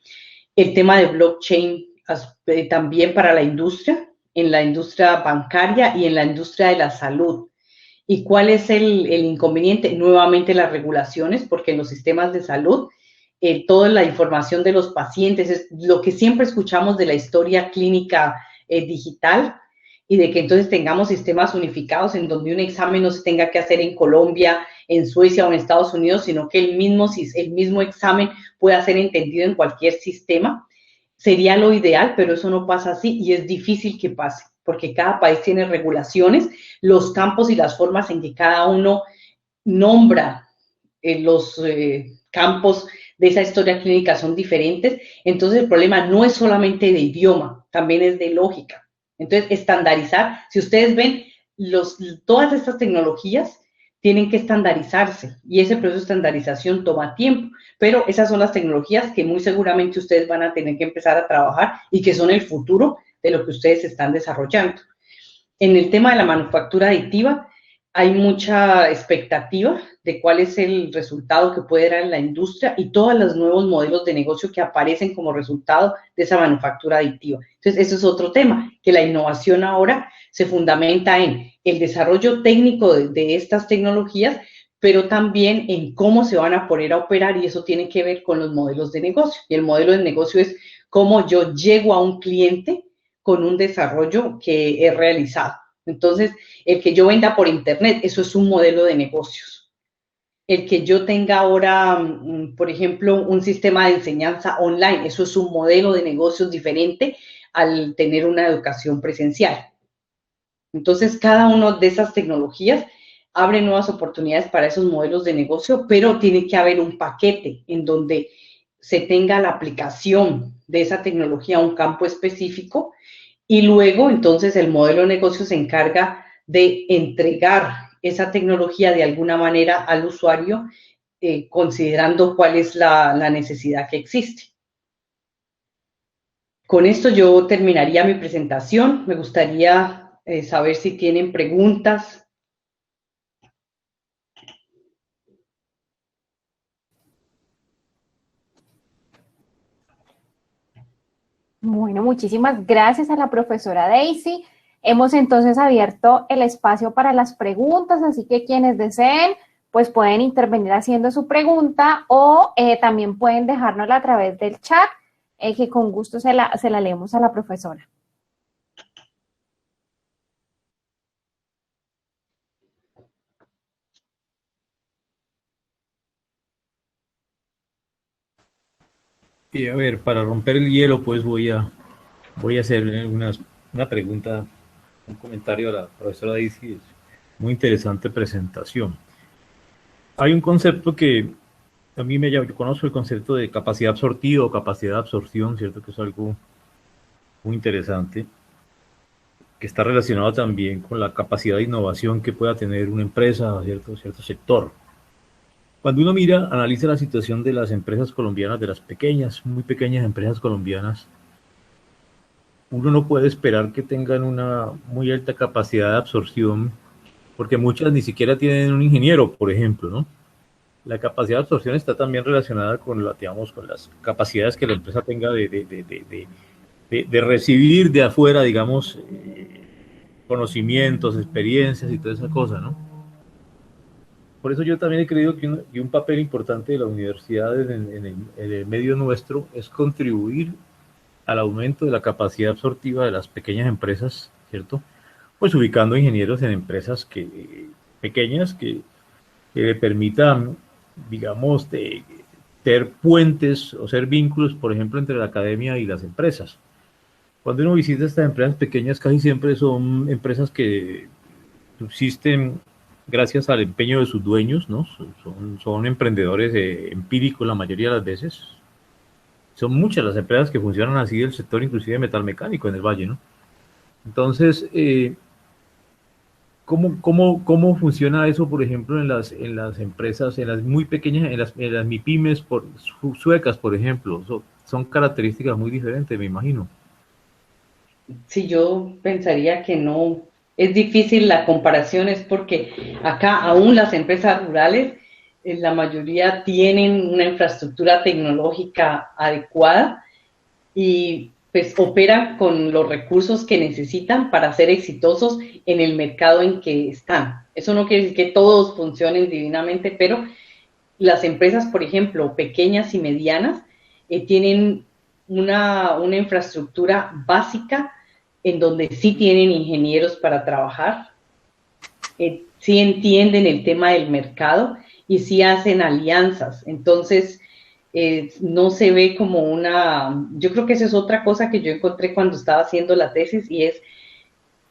El tema de blockchain también para la industria, en la industria bancaria y en la industria de la salud. ¿Y cuál es el inconveniente? Nuevamente las regulaciones, porque en los sistemas de salud, toda la información de los pacientes, es lo que siempre escuchamos de la historia clínica digital, y de que entonces tengamos sistemas unificados en donde un examen no se tenga que hacer en Colombia, en Suecia o en Estados Unidos, sino que el mismo examen pueda ser entendido en cualquier sistema. Sería lo ideal, pero eso no pasa así y es difícil que pase, porque cada país tiene regulaciones, los campos y las formas en que cada uno nombra los campos de esa historia clínica son diferentes. Entonces el problema no es solamente de idioma, también es de lógica. Entonces, estandarizar, si ustedes ven, todas estas tecnologías tienen que estandarizarse y ese proceso de estandarización toma tiempo, pero esas son las tecnologías que muy seguramente ustedes van a tener que empezar a trabajar y que son el futuro de lo que ustedes están desarrollando. En el tema de la manufactura aditiva, hay mucha expectativa de cuál es el resultado que puede dar en la industria y todos los nuevos modelos de negocio que aparecen como resultado de esa manufactura aditiva. Entonces, eso es otro tema, que la innovación ahora se fundamenta en el desarrollo técnico de estas tecnologías, pero también en cómo se van a poner a operar y eso tiene que ver con los modelos de negocio. Y el modelo de negocio es cómo yo llego a un cliente con un desarrollo que he realizado. Entonces, el que yo venda por internet, eso es un modelo de negocios. El que yo tenga ahora, por ejemplo, un sistema de enseñanza online, eso es un modelo de negocios diferente al tener una educación presencial. Entonces, cada una de esas tecnologías abre nuevas oportunidades para esos modelos de negocio, pero tiene que haber un paquete en donde se tenga la aplicación de esa tecnología a un campo específico y luego entonces el modelo de negocio se encarga de entregar esa tecnología de alguna manera al usuario, considerando cuál es la necesidad que existe. Con esto yo terminaría mi presentación. Me gustaría saber si tienen preguntas. Bueno, muchísimas gracias a la profesora Daisy. Hemos entonces abierto el espacio para las preguntas, así que quienes deseen, pues pueden intervenir haciendo su pregunta o también pueden dejárnosla a través del chat, que con gusto se la leemos a la profesora. Y a ver, para romper el hielo, pues voy a hacer una pregunta, un comentario a la profesora Daisy. Es muy interesante presentación. Hay un concepto que a mí me llama, yo conozco el concepto de capacidad absortiva o capacidad de absorción, ¿cierto? Que es algo muy interesante, que está relacionado también con la capacidad de innovación que pueda tener una empresa, cierto sector. Cuando uno mira, analiza la situación de las empresas colombianas, de las pequeñas, muy pequeñas empresas colombianas, uno no puede esperar que tengan una muy alta capacidad de absorción, porque muchas ni siquiera tienen un ingeniero, por ejemplo, ¿no? La capacidad de absorción está también relacionada con, digamos, con las capacidades que la empresa tenga de recibir de afuera, digamos, conocimientos, experiencias y toda esa cosa, ¿no? Por eso yo también he creído que un papel importante de la universidad en el medio nuestro es contribuir al aumento de la capacidad absortiva de las pequeñas empresas, ¿cierto? Pues ubicando ingenieros en empresas pequeñas que le permitan, digamos, tener puentes o ser vínculos, por ejemplo, entre la academia y las empresas. Cuando uno visita estas empresas pequeñas, casi siempre son empresas que subsisten gracias al empeño de sus dueños, ¿no? Son emprendedores empíricos la mayoría de las veces. Son muchas las empresas que funcionan así del sector, inclusive metalmecánico en el valle, ¿no? Entonces, ¿cómo funciona eso, por ejemplo, en las empresas, en las muy pequeñas, en las MIPIMES suecas, por ejemplo? Son características muy diferentes, me imagino. Si yo pensaría que no, es difícil la comparación, es porque acá aún las empresas rurales, la mayoría tienen una infraestructura tecnológica adecuada y pues operan con los recursos que necesitan para ser exitosos en el mercado en que están. Eso no quiere decir que todos funcionen divinamente, pero las empresas, por ejemplo, pequeñas y medianas, tienen una infraestructura básica en donde sí tienen ingenieros para trabajar, sí entienden el tema del mercado y sí hacen alianzas. Entonces, no se ve como una... Yo creo que esa es otra cosa que yo encontré cuando estaba haciendo la tesis y es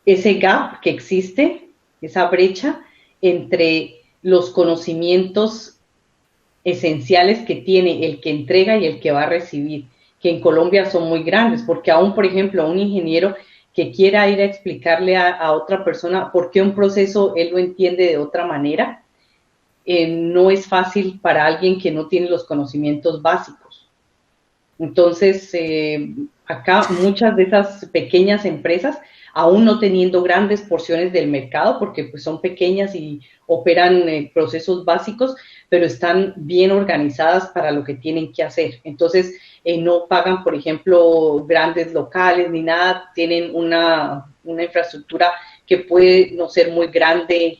ese gap que existe, esa brecha entre los conocimientos esenciales que tiene el que entrega y el que va a recibir, que en Colombia son muy grandes, porque aún, por ejemplo, un ingeniero que quiera ir a explicarle a otra persona por qué un proceso él lo entiende de otra manera, no es fácil para alguien que no tiene los conocimientos básicos. Entonces, acá muchas de esas pequeñas empresas, aún no teniendo grandes porciones del mercado, porque pues son pequeñas y operan procesos básicos, pero están bien organizadas para lo que tienen que hacer. Entonces, no pagan, por ejemplo, grandes locales ni nada, tienen una infraestructura que puede no ser muy grande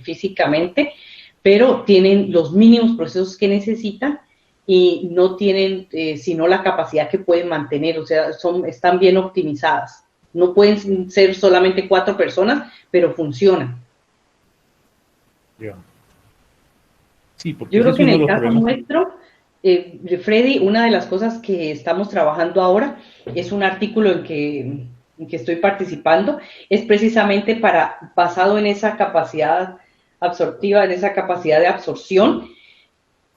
físicamente, pero tienen los mínimos procesos que necesitan y no tienen sino la capacidad que pueden mantener, o sea, están bien optimizadas. No pueden ser solamente 4 personas, pero funcionan. Ya. Sí, porque Yo ese creo es que en uno de el los caso problemas. nuestro, Freddy, una de las cosas que estamos trabajando ahora es un artículo en que estoy participando, es precisamente basado en esa capacidad absortiva, en esa capacidad de absorción,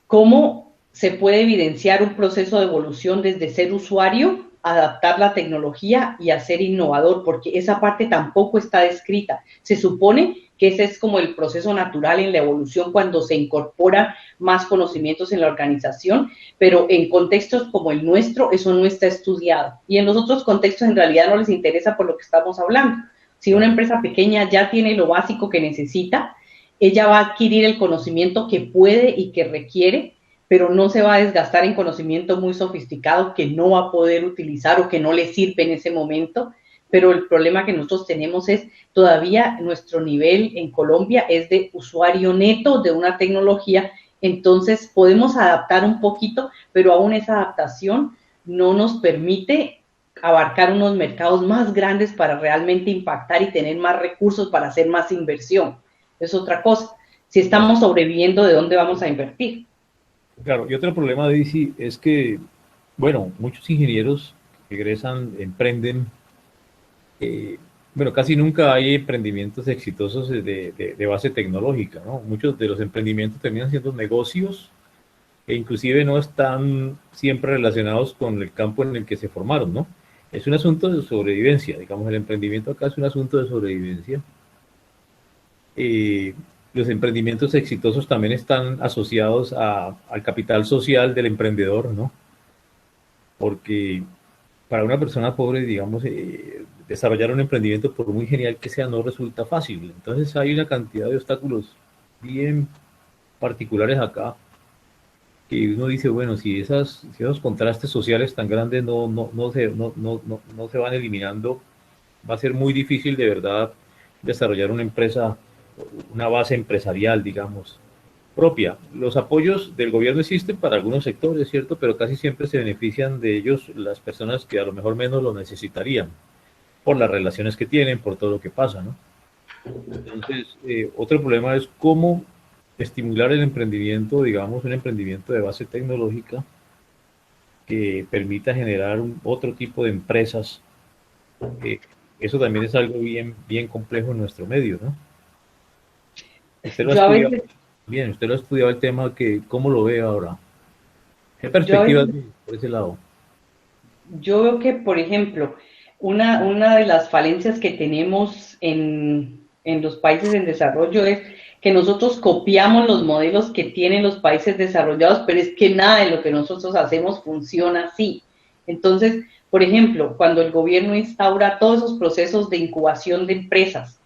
cómo se puede evidenciar un proceso de evolución desde ser usuario, adaptar la tecnología y a ser innovador, porque esa parte tampoco está descrita. Se supone que ese es como el proceso natural en la evolución cuando se incorporan más conocimientos en la organización, pero en contextos como el nuestro eso no está estudiado. Y en los otros contextos en realidad no les interesa por lo que estamos hablando. Si una Claro. empresa pequeña ya tiene lo básico que necesita, ella va a adquirir el conocimiento que puede y que requiere pero no se va a desgastar en conocimiento muy sofisticado que no va a poder utilizar o que no le sirve en ese momento. Pero el problema que nosotros tenemos es todavía nuestro nivel en Colombia es de usuario neto de una tecnología, entonces podemos adaptar un poquito, pero aún esa adaptación no nos permite abarcar unos mercados más grandes para realmente impactar y tener más recursos para hacer más inversión. Es otra cosa. Si estamos sobreviviendo, ¿de dónde vamos a invertir? Claro, y otro problema, Daisy, es que, bueno, muchos ingenieros que egresan, emprenden, bueno, casi nunca hay emprendimientos exitosos de base tecnológica, ¿no? Muchos de los emprendimientos terminan siendo negocios e inclusive no están siempre relacionados con el campo en el que se formaron, ¿no? Es un asunto de sobrevivencia, digamos, el emprendimiento acá es un asunto de sobrevivencia. Los emprendimientos exitosos también están asociados al capital social del emprendedor, ¿no? Porque para una persona pobre, digamos, desarrollar un emprendimiento, por muy genial que sea, no resulta fácil. Entonces hay una cantidad de obstáculos bien particulares acá, que uno dice, bueno, si esos contrastes sociales tan grandes no se van eliminando, va a ser muy difícil de verdad desarrollar una empresa, una base empresarial, digamos, propia. Los apoyos del gobierno existen para algunos sectores, ¿cierto? Pero casi siempre se benefician de ellos las personas que a lo mejor menos lo necesitarían, por las relaciones que tienen, por todo lo que pasa, ¿no? Entonces, otro problema es cómo estimular el emprendimiento, digamos, un emprendimiento de base tecnológica que permita generar otro tipo de empresas. Eso también es algo bien complejo en nuestro medio, ¿no? Usted lo ha estudiado, bien, usted lo ha estudiado el tema, ¿cómo lo ve ahora? ¿Qué perspectivas por ese lado? Yo veo que, por ejemplo, una de las falencias que tenemos en los países en desarrollo es que nosotros copiamos los modelos que tienen los países desarrollados, pero es que nada de lo que nosotros hacemos funciona así. Entonces, por ejemplo, cuando el gobierno instaura todos esos procesos de incubación de empresas,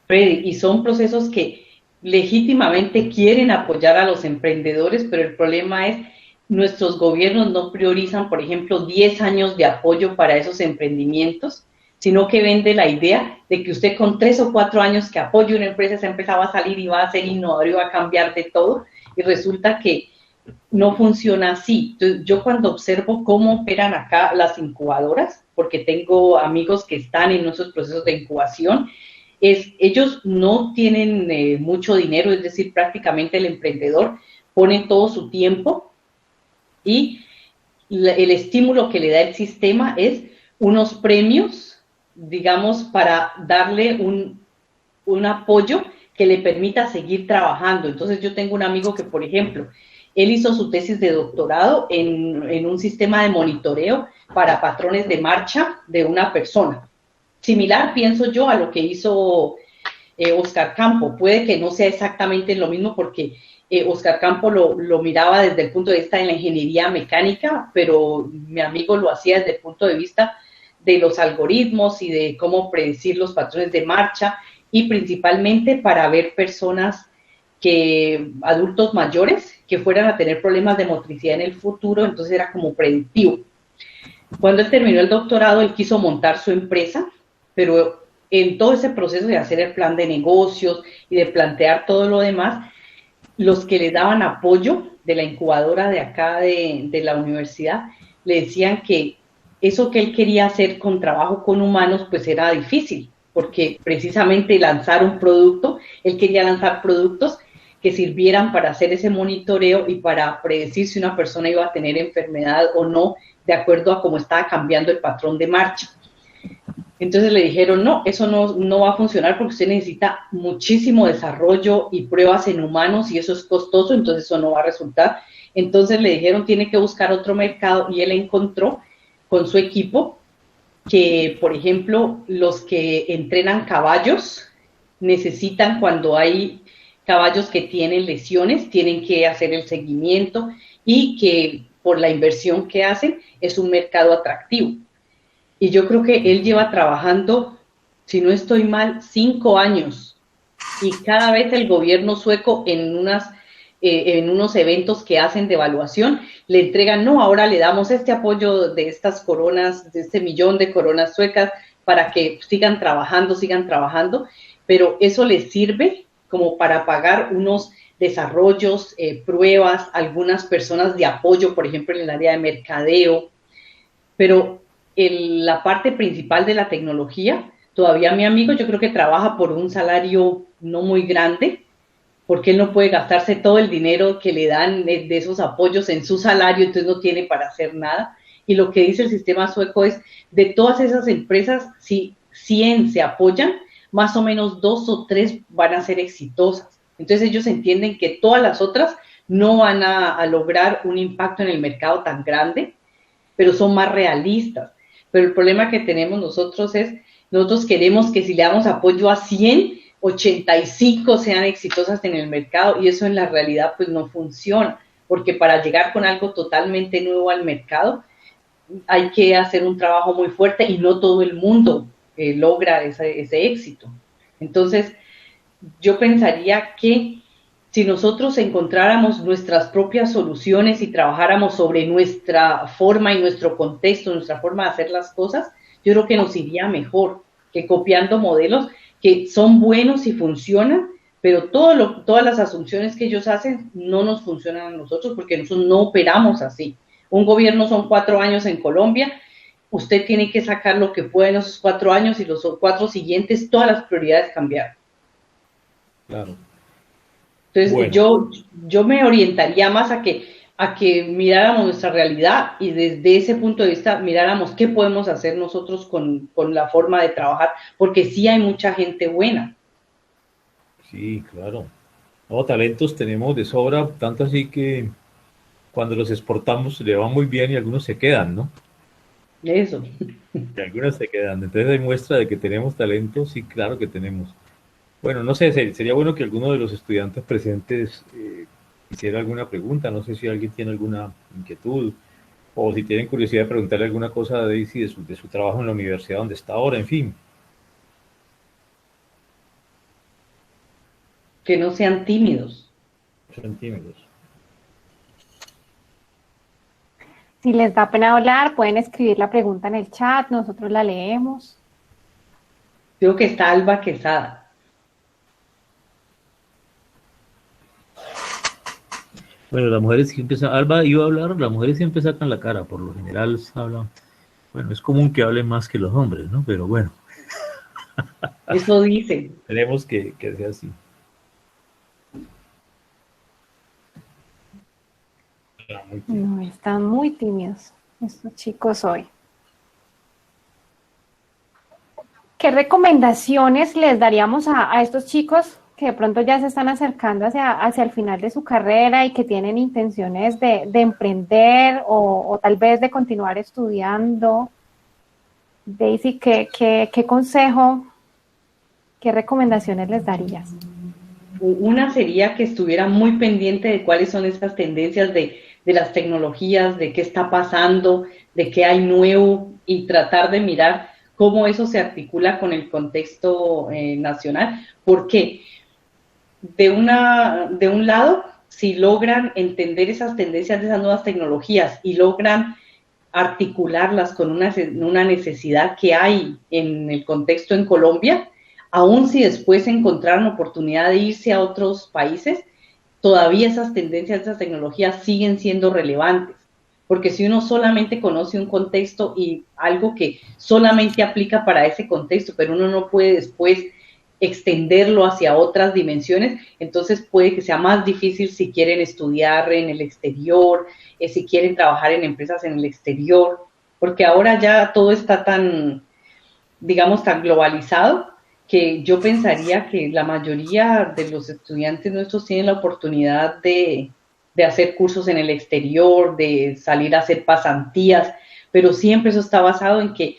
y son procesos que legítimamente quieren apoyar a los emprendedores, pero el problema es nuestros gobiernos no priorizan, por ejemplo, 10 años de apoyo para esos emprendimientos, sino que vende la idea de que usted con 3 o 4 años que apoye una empresa, esa empresa va a salir y va a ser innovador y va a cambiar de todo, y resulta que no funciona así. Entonces, yo cuando observo cómo operan acá las incubadoras, porque tengo amigos que están en esos procesos de incubación, ellos no tienen mucho dinero, es decir, prácticamente el emprendedor pone todo su tiempo y el estímulo que le da el sistema es unos premios, digamos, para darle un apoyo que le permita seguir trabajando. Entonces yo tengo un amigo que, por ejemplo, él hizo su tesis de doctorado en un sistema de monitoreo para patrones de marcha de una persona. Similar, pienso yo, a lo que hizo Oscar Campo. Puede que no sea exactamente lo mismo porque Oscar Campo lo miraba desde el punto de vista de la ingeniería mecánica, pero mi amigo lo hacía desde el punto de vista de los algoritmos y de cómo predecir los patrones de marcha y principalmente para ver personas adultos mayores que fueran a tener problemas de motricidad en el futuro, entonces era como predictivo. Cuando él terminó el doctorado, él quiso montar su empresa, pero en todo ese proceso de hacer el plan de negocios y de plantear todo lo demás, los que le daban apoyo de la incubadora de acá de la universidad, le decían que eso que él quería hacer con trabajo con humanos, pues era difícil, porque precisamente lanzar un producto, él quería lanzar productos que sirvieran para hacer ese monitoreo y para predecir si una persona iba a tener enfermedad o no, de acuerdo a cómo estaba cambiando el patrón de marcha. Entonces le dijeron, no, eso no va a funcionar porque usted necesita muchísimo desarrollo y pruebas en humanos y eso es costoso, entonces eso no va a resultar. Entonces le dijeron, tiene que buscar otro mercado y él encontró con su equipo que, por ejemplo, los que entrenan caballos necesitan, cuando hay caballos que tienen lesiones, tienen que hacer el seguimiento y que por la inversión que hacen es un mercado atractivo. Y yo creo que él lleva trabajando, si no estoy mal, 5 años. Y cada vez el gobierno sueco en unas en unos eventos que hacen de evaluación, le entregan, no, ahora le damos este apoyo de estas coronas, de este 1.000.000 de coronas suecas para que sigan trabajando, pero eso les sirve como para pagar unos desarrollos, pruebas, algunas personas de apoyo, por ejemplo, en el área de mercadeo, pero la parte principal de la tecnología, todavía mi amigo yo creo que trabaja por un salario no muy grande, porque él no puede gastarse todo el dinero que le dan de esos apoyos en su salario, entonces no tiene para hacer nada. Y lo que dice el sistema sueco es, de todas esas empresas, si 100 se apoyan, más o menos 2 o 3 van a ser exitosas. Entonces ellos entienden que todas las otras no van a lograr un impacto en el mercado tan grande, pero son más realistas. Pero el problema que tenemos nosotros es, nosotros queremos que si le damos apoyo a 100, 85 sean exitosas en el mercado, y eso en la realidad pues no funciona, porque para llegar con algo totalmente nuevo al mercado hay que hacer un trabajo muy fuerte y no todo el mundo logra ese éxito. Entonces, yo pensaría que si nosotros encontráramos nuestras propias soluciones y trabajáramos sobre nuestra forma y nuestro contexto, nuestra forma de hacer las cosas, yo creo que nos iría mejor que copiando modelos que son buenos y funcionan, pero todas las asunciones que ellos hacen no nos funcionan a nosotros porque nosotros no operamos así. Un gobierno son 4 años en Colombia, usted tiene que sacar lo que puede en esos 4 años y los 4 siguientes, todas las prioridades cambiar. Claro. Entonces, Bueno, yo me orientaría más a que miráramos nuestra realidad y desde ese punto de vista miráramos qué podemos hacer nosotros con la forma de trabajar, porque sí hay mucha gente buena. sí, claro. No, talentos tenemos de sobra, tanto así que cuando los exportamos le va muy bien y algunos se quedan, ¿no? Eso. Y algunos se quedan. Entonces hay muestra de que tenemos talento, sí, claro que tenemos. Bueno, no sé, sería bueno que alguno de los estudiantes presentes hiciera alguna pregunta. No sé si alguien tiene alguna inquietud o si tienen curiosidad de preguntarle alguna cosa a Daisy de su trabajo en la universidad donde está ahora, en fin. Que no sean tímidos. Centímetros. Si les da pena hablar, pueden escribir la pregunta en el chat, nosotros la leemos. Creo que está Alba Quesada. Bueno, las mujeres siempre sacan, Alba iba a hablar, las mujeres siempre sacan la cara, por lo general hablan, bueno, es común que hablen más que los hombres, ¿no? Pero bueno, Eso dicen. esperemos que sea así. No, están muy tímidos estos chicos hoy. ¿Qué recomendaciones les daríamos a estos chicos que de pronto ya se están acercando hacia el final de su carrera y que tienen intenciones de emprender o tal vez de continuar estudiando? Daisy, ¿qué consejo, qué recomendaciones les darías? Una sería que estuviera muy pendiente de cuáles son estas tendencias de las tecnologías, de qué está pasando, de qué hay nuevo y tratar de mirar cómo eso se articula con el contexto nacional. Porque de un lado, si logran entender esas tendencias de esas nuevas tecnologías y logran articularlas con una necesidad que hay en el contexto en Colombia, aun si después encontraron oportunidad de irse a otros países, todavía esas tendencias, esas tecnologías siguen siendo relevantes. Porque si uno solamente conoce un contexto y algo que solamente aplica para ese contexto, pero uno no puede después extenderlo hacia otras dimensiones, entonces puede que sea más difícil si quieren estudiar en el exterior, si quieren trabajar en empresas en el exterior, porque ahora ya todo está tan, digamos, tan globalizado, que yo pensaría que la mayoría de los estudiantes nuestros tienen la oportunidad de hacer cursos en el exterior, de salir a hacer pasantías, pero siempre eso está basado en que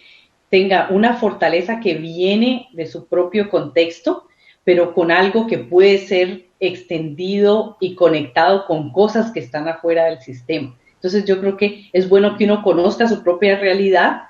tenga una fortaleza que viene de su propio contexto, pero con algo que puede ser extendido y conectado con cosas que están afuera del sistema. Entonces yo creo que es bueno que uno conozca su propia realidad,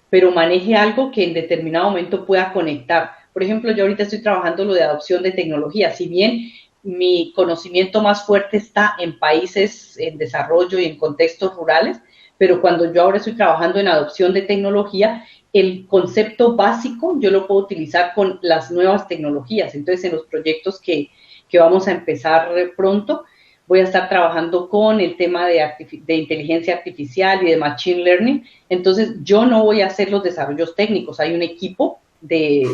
pero maneje algo que en determinado momento pueda conectar. Por ejemplo, yo ahorita estoy trabajando lo de adopción de tecnología. Si bien mi conocimiento más fuerte está en países en desarrollo y en contextos rurales, pero cuando yo ahora estoy trabajando en adopción de tecnología, el concepto básico yo lo puedo utilizar con las nuevas tecnologías. Entonces, en los proyectos que vamos a empezar pronto, voy a estar trabajando con el tema de inteligencia artificial y de machine learning. Entonces, yo no voy a hacer los desarrollos técnicos. Hay un equipo de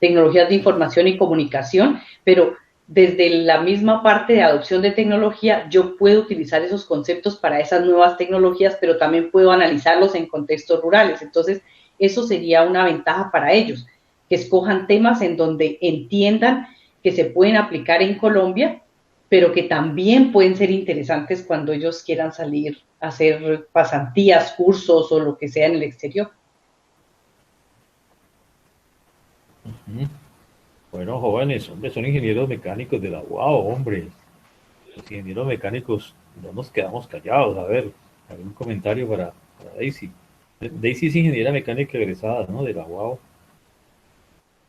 tecnologías de información y comunicación, pero desde la misma parte de adopción de tecnología, yo puedo utilizar esos conceptos para esas nuevas tecnologías, pero también puedo analizarlos en contextos rurales. Entonces, eso sería una ventaja para ellos, que escojan temas en donde entiendan que se pueden aplicar en Colombia, pero que también pueden ser interesantes cuando ellos quieran salir a hacer pasantías, cursos o lo que sea en el exterior. Bueno, jóvenes, hombre, son ingenieros mecánicos de la UAO, hombre. Los ingenieros mecánicos no nos quedamos callados. A ver, algún comentario para Daisy. Daisy es ingeniera mecánica egresada, ¿no? De la UAO.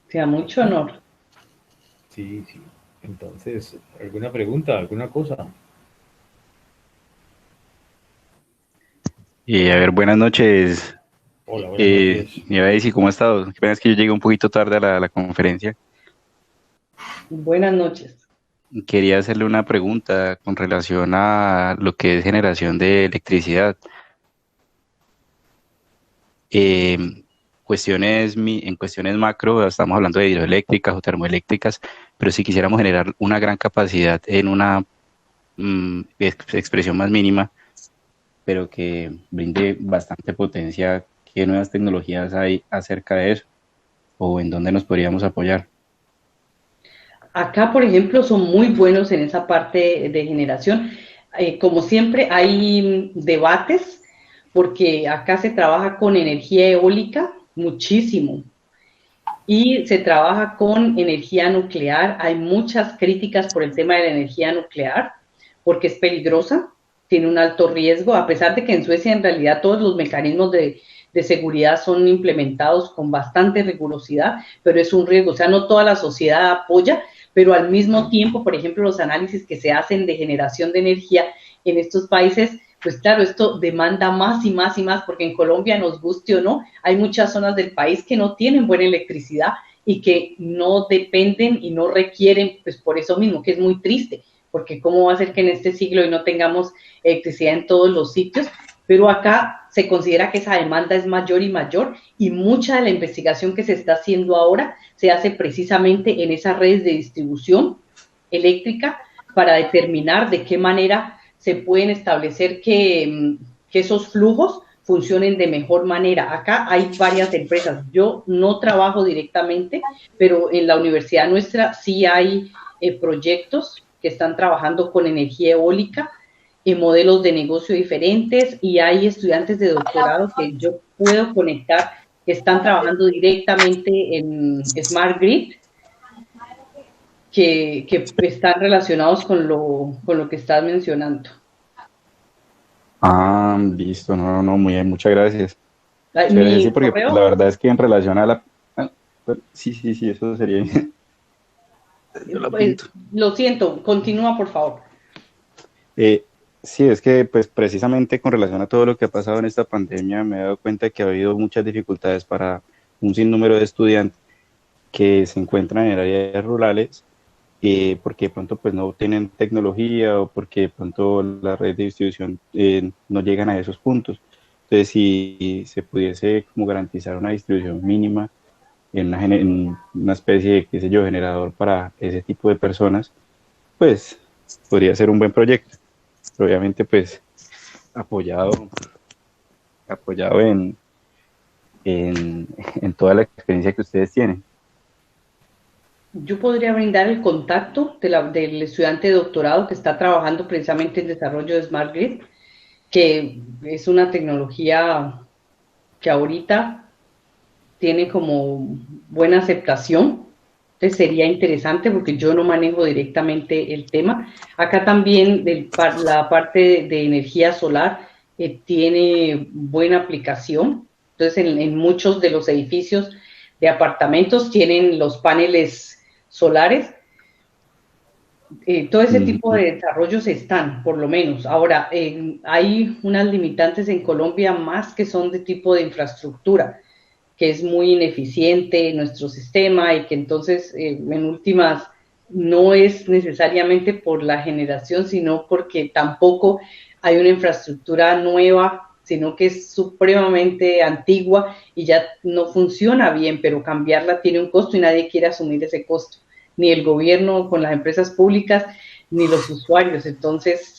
Sea mucho honor. Sí, sí. Entonces, ¿alguna pregunta, alguna cosa? Y a ver, buenas noches. Hola, buenas noches. Daisy, ¿cómo has estado? Qué pena es que yo llegué un poquito tarde a la conferencia. Buenas noches. Quería hacerle una pregunta con relación a lo que es generación de electricidad. En cuestiones macro, estamos hablando de hidroeléctricas o termoeléctricas, pero si quisiéramos generar una gran capacidad en una expresión más mínima, pero que brinde bastante potencia, ¿qué nuevas tecnologías hay acerca de eso? ¿O en dónde nos podríamos apoyar? Acá, por ejemplo, son muy buenos en esa parte de generación. Como siempre, hay debates, porque acá se trabaja con energía eólica muchísimo y se trabaja con energía nuclear. Hay muchas críticas por el tema de la energía nuclear, porque es peligrosa, tiene un alto riesgo, a pesar de que en Suecia en realidad todos los mecanismos de seguridad son implementados con bastante rigurosidad, pero es un riesgo. O sea, no toda la sociedad apoya, pero al mismo tiempo, por ejemplo, los análisis que se hacen de generación de energía en estos países, pues claro, esto demanda más y más y más, porque en Colombia, nos guste o no, hay muchas zonas del país que no tienen buena electricidad y que no dependen y no requieren, pues por eso mismo, que es muy triste, porque cómo va a ser que en este siglo hoy no tengamos electricidad en todos los sitios, pero acá se considera que esa demanda es mayor y mayor, y mucha de la investigación que se está haciendo ahora se hace precisamente en esas redes de distribución eléctrica para determinar de qué manera se pueden establecer que esos flujos funcionen de mejor manera. Acá hay varias empresas. Yo no trabajo directamente, pero en la universidad nuestra sí hay proyectos que están trabajando con energía eólica, en modelos de negocio diferentes, y hay estudiantes de doctorado que yo puedo conectar, que están trabajando directamente en Smart Grid, que están relacionados con lo que estás mencionando. Ah, listo, no, muy bien, muchas gracias. Sí, porque correo, la verdad es que en relación a la... Sí, eso sería... Yo lo siento, continúa, por favor. Sí, es que pues precisamente con relación a todo lo que ha pasado en esta pandemia, me he dado cuenta que ha habido muchas dificultades para un sinnúmero de estudiantes que se encuentran en áreas rurales, porque de pronto pues no tienen tecnología, o porque de pronto la red de distribución no llegan a esos puntos. Entonces, si se pudiese como garantizar una distribución mínima en una especie de, qué sé yo, generador para ese tipo de personas, pues podría ser un buen proyecto. Pero obviamente pues apoyado en toda la experiencia que ustedes tienen. Yo podría brindar el contacto del estudiante de doctorado que está trabajando precisamente en desarrollo de Smart Grid, que es una tecnología que ahorita tiene como buena aceptación. Entonces sería interesante, porque yo no manejo directamente el tema. Acá también la parte de energía solar tiene buena aplicación. Entonces en muchos de los edificios de apartamentos tienen los paneles solares, todo ese tipo de desarrollos están, por lo menos. Ahora, hay unas limitantes en Colombia más que son de tipo de infraestructura, que es muy ineficiente nuestro sistema y que entonces, en últimas, no es necesariamente por la generación, sino porque tampoco hay una infraestructura nueva, sino que es supremamente antigua y ya no funciona bien, pero cambiarla tiene un costo y nadie quiere asumir ese costo, ni el gobierno con las empresas públicas, ni los usuarios. Entonces,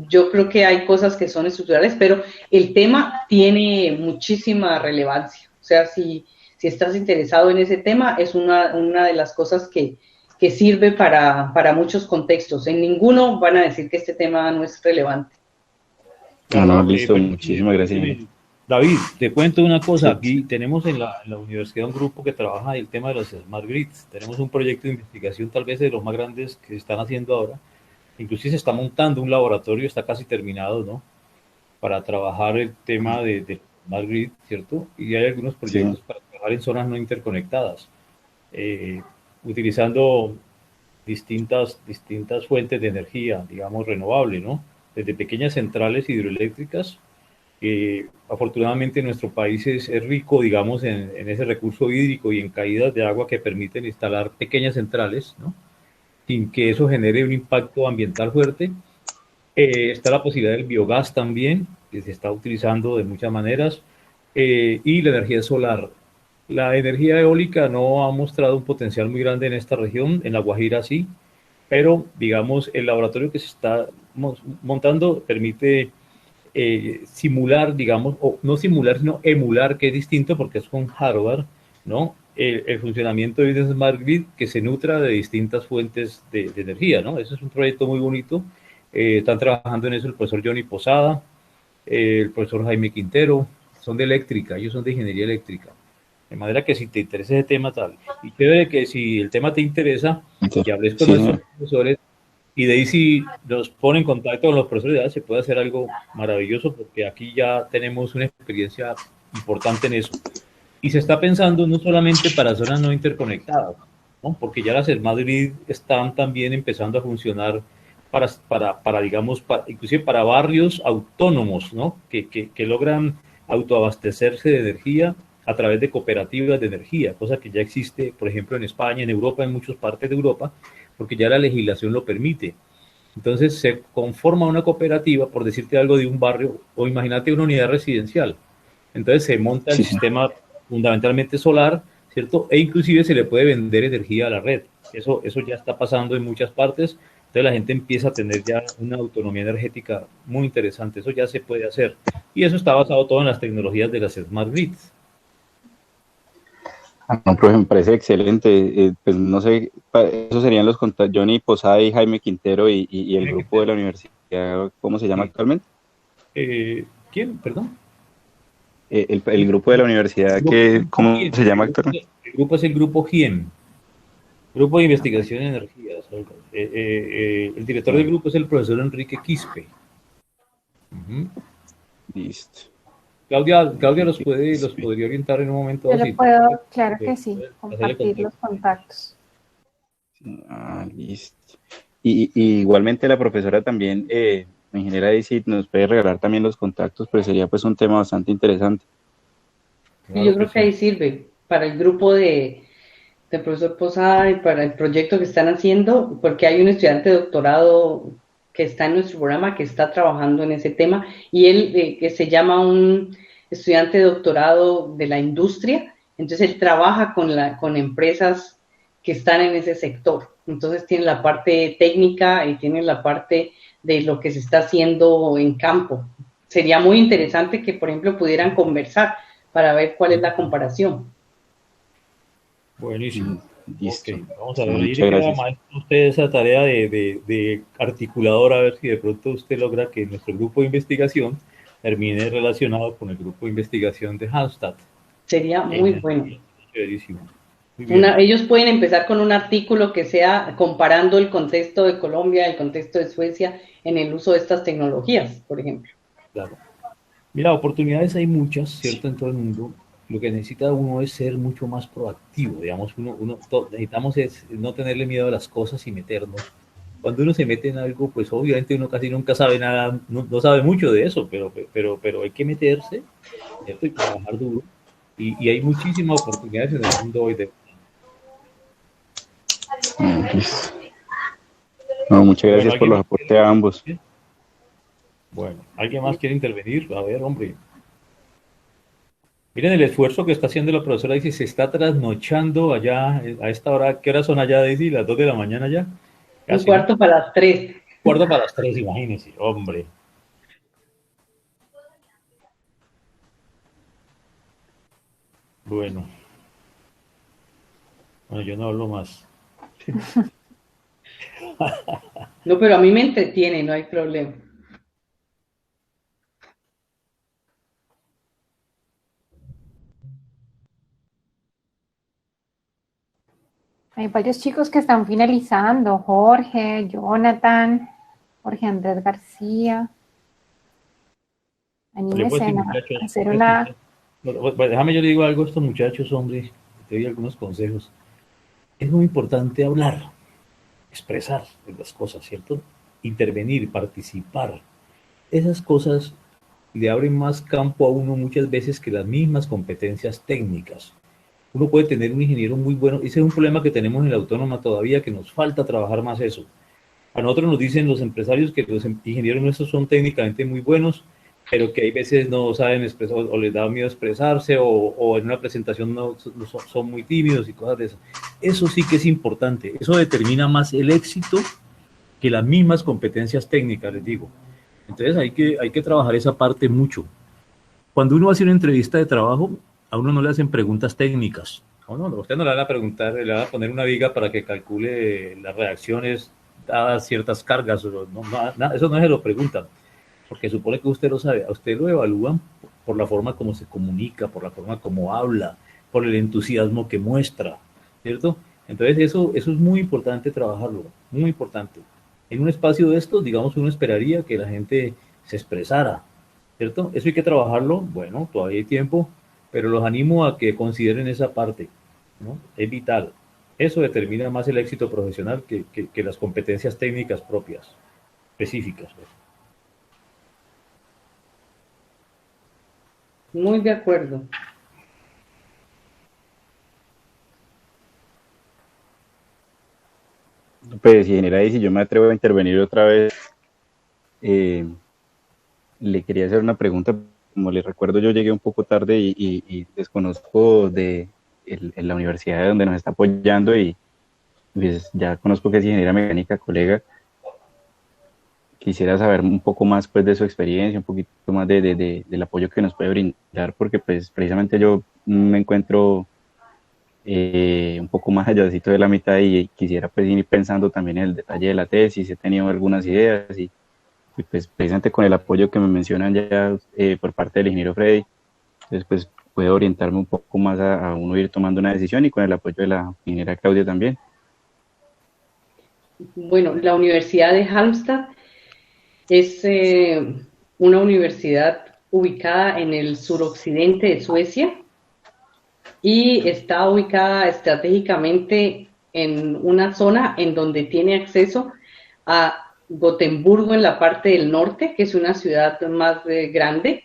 yo creo que hay cosas que son estructurales, pero el tema tiene muchísima relevancia. O sea, si estás interesado en ese tema, es una de las cosas que sirve para muchos contextos. En ninguno van a decir que este tema no es relevante. No, listo, muchísimas gracias. David, te cuento una cosa. Sí. Aquí tenemos en la universidad un grupo que trabaja el tema de los smart grids. Tenemos un proyecto de investigación, tal vez de los más grandes que están haciendo ahora. Inclusive se está montando un laboratorio, está casi terminado, ¿no? Para trabajar el tema de smart grid, ¿cierto? Y hay algunos proyectos para trabajar en zonas no interconectadas, utilizando distintas fuentes de energía, digamos, renovable, ¿no? Desde pequeñas centrales hidroeléctricas. Afortunadamente nuestro país es rico, digamos, en ese recurso hídrico y en caídas de agua que permiten instalar pequeñas centrales, ¿no? Sin que eso genere un impacto ambiental fuerte. Está la posibilidad del biogás también, que se está utilizando de muchas maneras, y la energía solar. La energía eólica no ha mostrado un potencial muy grande en esta región, en La Guajira sí, pero digamos el laboratorio que se está montando permite simular, digamos, o no simular, sino emular, que es distinto porque es con hardware, ¿no? El funcionamiento de un smart grid que se nutra de distintas fuentes de energía, ¿no? Eso es un proyecto muy bonito. Están trabajando en eso el profesor Johnny Posada, el profesor Jaime Quintero, son de eléctrica, ellos son de ingeniería eléctrica. De manera que si te interesa ese tema tal, y chévere que si el tema te interesa, que hables con nuestros profesores, y Daisy nos pone en contacto con los profesores, ya se puede hacer algo maravilloso, porque aquí ya tenemos una experiencia importante en eso. Y se está pensando no solamente para zonas no interconectadas, ¿no? Porque ya las Smart Grid están también empezando a funcionar para digamos, inclusive para barrios autónomos, ¿no? Que logran autoabastecerse de energía a través de cooperativas de energía, cosa que ya existe, por ejemplo, en España, en Europa, en muchas partes de Europa, porque ya la legislación lo permite. Entonces se conforma una cooperativa, por decirte algo, de un barrio, o imagínate una unidad residencial. Entonces se monta el sistema fundamentalmente solar, ¿cierto? E inclusive se le puede vender energía a la red. Eso ya está pasando en muchas partes. Entonces la gente empieza a tener ya una autonomía energética muy interesante. Eso ya se puede hacer. Y eso está basado todo en las tecnologías de las smart grids. No, profe, me parece excelente. Pues no sé, esos serían los contactos, Johnny Posada y Jaime Quintero y el grupo de la universidad, ¿cómo se llama actualmente? ¿Quién? Perdón. El grupo de la universidad, ¿cómo se llama actualmente? El grupo es el grupo GIEM, Grupo de Investigación en Energías. El director del grupo es el profesor Enrique Quispe. Listo. Claudia los podría orientar en un momento. Yo le puedo, claro que sí, compartir los contactos. Listo. Y igualmente la profesora también, la ingeniera Daisy, nos puede regalar también los contactos, pero sería pues un tema bastante interesante. Y yo creo que ahí sirve para el grupo del profesor Posada y para el proyecto que están haciendo, porque hay un estudiante de doctorado que está en nuestro programa, que está trabajando en ese tema, y él que se llama un estudiante de doctorado de la industria, entonces él trabaja con empresas que están en ese sector, entonces tiene la parte técnica y tiene la parte de lo que se está haciendo en campo. Sería muy interesante que, por ejemplo, pudieran conversar para ver cuál es la comparación. Buenísimo. Listo. Okay. Vamos a ver, muchas gracias. Maestro, usted esa tarea de articulador, a ver si de pronto usted logra que nuestro grupo de investigación termine relacionado con el grupo de investigación de Hallstatt. Sería muy bueno. Muy ellos pueden empezar con un artículo que sea comparando el contexto de Colombia, el contexto de Suecia en el uso de estas tecnologías, por ejemplo. Claro. Mira, oportunidades hay muchas, ¿cierto? En todo el mundo. lo que necesita uno es ser mucho más proactivo, digamos, necesitamos es no tenerle miedo a las cosas y meternos. Cuando uno se mete en algo, pues obviamente uno casi nunca sabe nada, no sabe mucho de eso, pero hay que meterse, ¿cierto? Y trabajar duro. Y hay muchísimas oportunidades en el mundo hoy de... No, muchas gracias Bueno, por los aportes a ambos. Bueno, ¿alguien más quiere intervenir? A ver, hombre. Miren el esfuerzo que está haciendo la profesora, dice, se está trasnochando allá a esta hora. ¿Qué horas son allá, Daisy? ¿Las 2 de la mañana ya? Un Casi, ¿no? cuarto para las 3. Cuarto para las 3, imagínense, hombre. Bueno, yo no hablo más. No, pero a mí me entretiene, no hay problema. Hay varios chicos que están finalizando, Jorge, Jonathan, Jorge Andrés García. Anímese a hacer una... Déjame yo le digo algo a estos muchachos, hombre, te doy algunos consejos. Es muy importante hablar, expresar las cosas, ¿cierto? Intervenir, participar. Esas cosas le abren más campo a uno muchas veces que las mismas competencias técnicas. Uno puede tener un ingeniero muy bueno, ese es un problema que tenemos en la autónoma todavía, que nos falta trabajar más eso. A nosotros nos dicen los empresarios que los ingenieros nuestros son técnicamente muy buenos, pero que hay veces no saben expresar, o les da miedo expresarse, o en una presentación no son muy tímidos y cosas de esas. Eso sí que es importante, eso determina más el éxito que las mismas competencias técnicas, les digo. Entonces hay que trabajar esa parte mucho. Cuando uno hace una entrevista de trabajo, a uno no le hacen preguntas técnicas. Usted no le van a preguntar, le van a poner una viga para que calcule las reacciones dadas ciertas cargas. Eso no se lo preguntan, porque supone que usted lo sabe. A usted lo evalúan por la forma como se comunica, por la forma como habla, por el entusiasmo que muestra, ¿cierto? Entonces eso es muy importante trabajarlo, muy importante. En un espacio de estos, digamos, uno esperaría que la gente se expresara, ¿cierto? Eso hay que trabajarlo, bueno, todavía hay tiempo, pero los animo a que consideren esa parte, ¿no? Es vital. Eso determina más el éxito profesional que las competencias técnicas propias, específicas. Muy de acuerdo. Pues, ingeniera, y si yo me atrevo a intervenir otra vez, le quería hacer una pregunta. Como les recuerdo, yo llegué un poco tarde y desconozco de la universidad donde nos está apoyando y pues ya conozco que es ingeniera mecánica, colega. Quisiera saber un poco más pues de su experiencia, un poquito más del apoyo que nos puede brindar, porque pues precisamente yo me encuentro un poco más allácito de la mitad y quisiera pues ir pensando también en el detalle de la tesis. He tenido algunas ideas y pues precisamente con el apoyo que me mencionan ya por parte del ingeniero Freddy, entonces pues puedo orientarme un poco más a uno ir tomando una decisión, y con el apoyo de la ingeniera Claudia también. Bueno, la Universidad de Halmstad es una universidad ubicada en el suroccidente de Suecia y está ubicada estratégicamente en una zona en donde tiene acceso a Gotemburgo en la parte del norte, que es una ciudad más grande,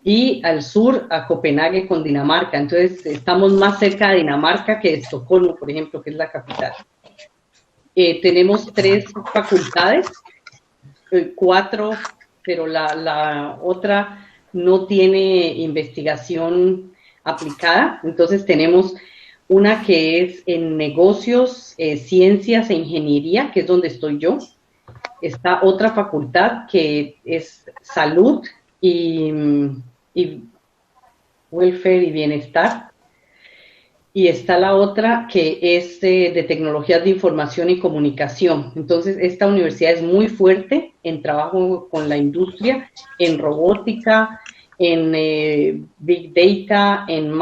y al sur a Copenhague con Dinamarca. Entonces estamos más cerca de Dinamarca que de Estocolmo, por ejemplo, que es la capital. Tenemos 3 facultades, 4, pero la otra no tiene investigación aplicada. Entonces tenemos una que es en negocios, ciencias e ingeniería, que es donde estoy yo. Está otra facultad que es salud y welfare y bienestar. Y está la otra que es de tecnologías de información y comunicación. Entonces, esta universidad es muy fuerte en trabajo con la industria, en robótica, en big data, en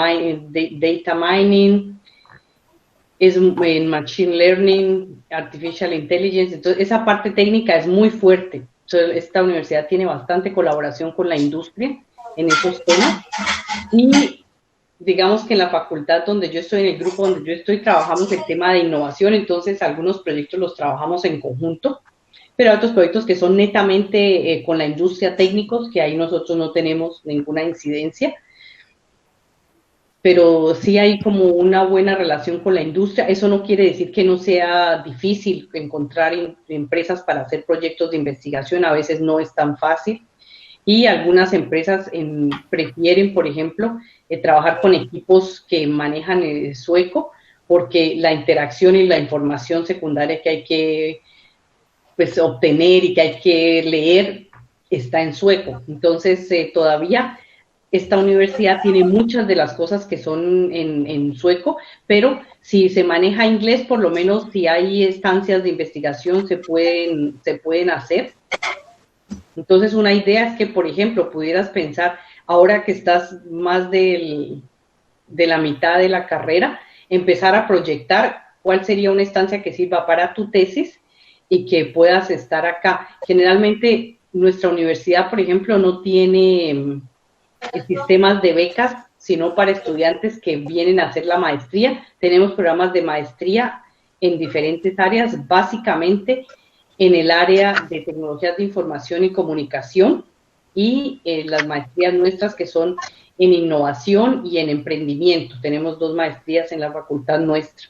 data mining, es en machine learning, artificial intelligence. Entonces, esa parte técnica es muy fuerte. Entonces, esta universidad tiene bastante colaboración con la industria en esos temas. Y digamos que en la facultad donde yo estoy, en el grupo donde yo estoy, trabajamos el tema de innovación, entonces algunos proyectos los trabajamos en conjunto, pero otros proyectos que son netamente con la industria técnicos, que ahí nosotros no tenemos ninguna incidencia, pero sí hay como una buena relación con la industria. Eso no quiere decir que no sea difícil encontrar empresas para hacer proyectos de investigación, a veces no es tan fácil, y algunas empresas prefieren, por ejemplo, trabajar con equipos que manejan el sueco, porque la interacción y la información secundaria que hay que pues, obtener y que hay que leer está en sueco. Entonces, todavía esta universidad tiene muchas de las cosas que son en sueco, pero si se maneja inglés, por lo menos si hay estancias de investigación se pueden hacer. Entonces, una idea es que, por ejemplo, pudieras pensar, ahora que estás más de la mitad de la carrera, empezar a proyectar cuál sería una estancia que sirva para tu tesis y que puedas estar acá. Generalmente, nuestra universidad, por ejemplo, no tiene sistemas de becas, sino para estudiantes que vienen a hacer la maestría. Tenemos programas de maestría en diferentes áreas, básicamente en el área de tecnologías de información y comunicación, y las maestrías nuestras que son en innovación y en emprendimiento. Tenemos 2 maestrías en la facultad nuestra.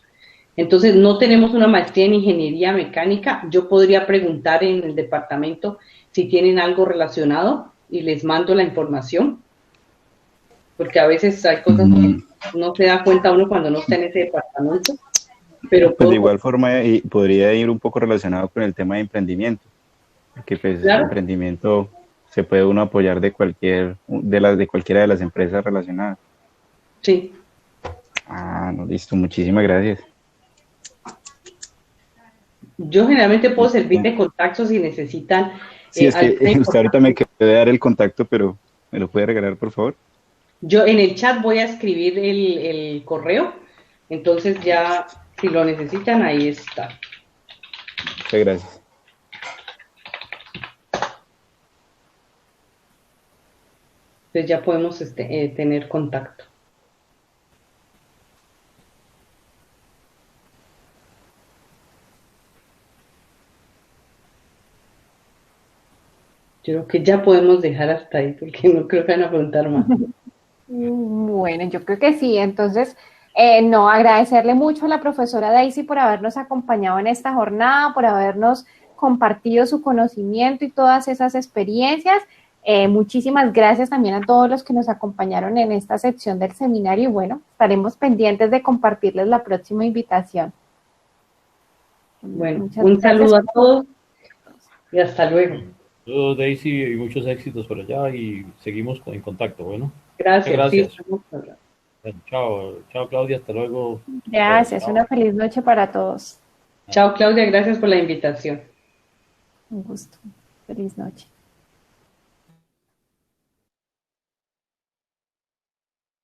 Entonces, no tenemos una maestría en ingeniería mecánica. Yo podría preguntar en el departamento si tienen algo relacionado y les mando la información, porque a veces hay cosas que no se da cuenta uno cuando no está en ese departamento. Pero pues de igual forma podría ir un poco relacionado con el tema de emprendimiento, porque pues claro, el emprendimiento se puede uno apoyar de cualquiera de las empresas relacionadas. sí. Ah, no, listo, muchísimas gracias. Yo generalmente puedo servir de contacto si necesitan. Sí, es que usted ahorita me quedó de dar el contacto, pero ¿me lo puede regalar, por favor? Yo en el chat voy a escribir el correo, entonces ya si lo necesitan, ahí está. Muchas gracias. Entonces ya podemos tener contacto. Yo creo que ya podemos dejar hasta ahí, porque no creo que van a preguntar más. Bueno, yo creo que sí. Entonces, no, agradecerle mucho a la profesora Daisy por habernos acompañado en esta jornada, por habernos compartido su conocimiento y todas esas experiencias. Muchísimas gracias también a todos los que nos acompañaron en esta sección del seminario y bueno, estaremos pendientes de compartirles la próxima invitación. Bueno, un saludo a todos y hasta luego. Saludos, Daisy, y muchos éxitos por allá y seguimos en contacto, bueno. Gracias. Gracias. Sí, Bueno, chao Claudia, hasta luego. Gracias, Chao. una feliz noche para todos. chao, Claudia, gracias por la invitación. Un gusto. Feliz noche.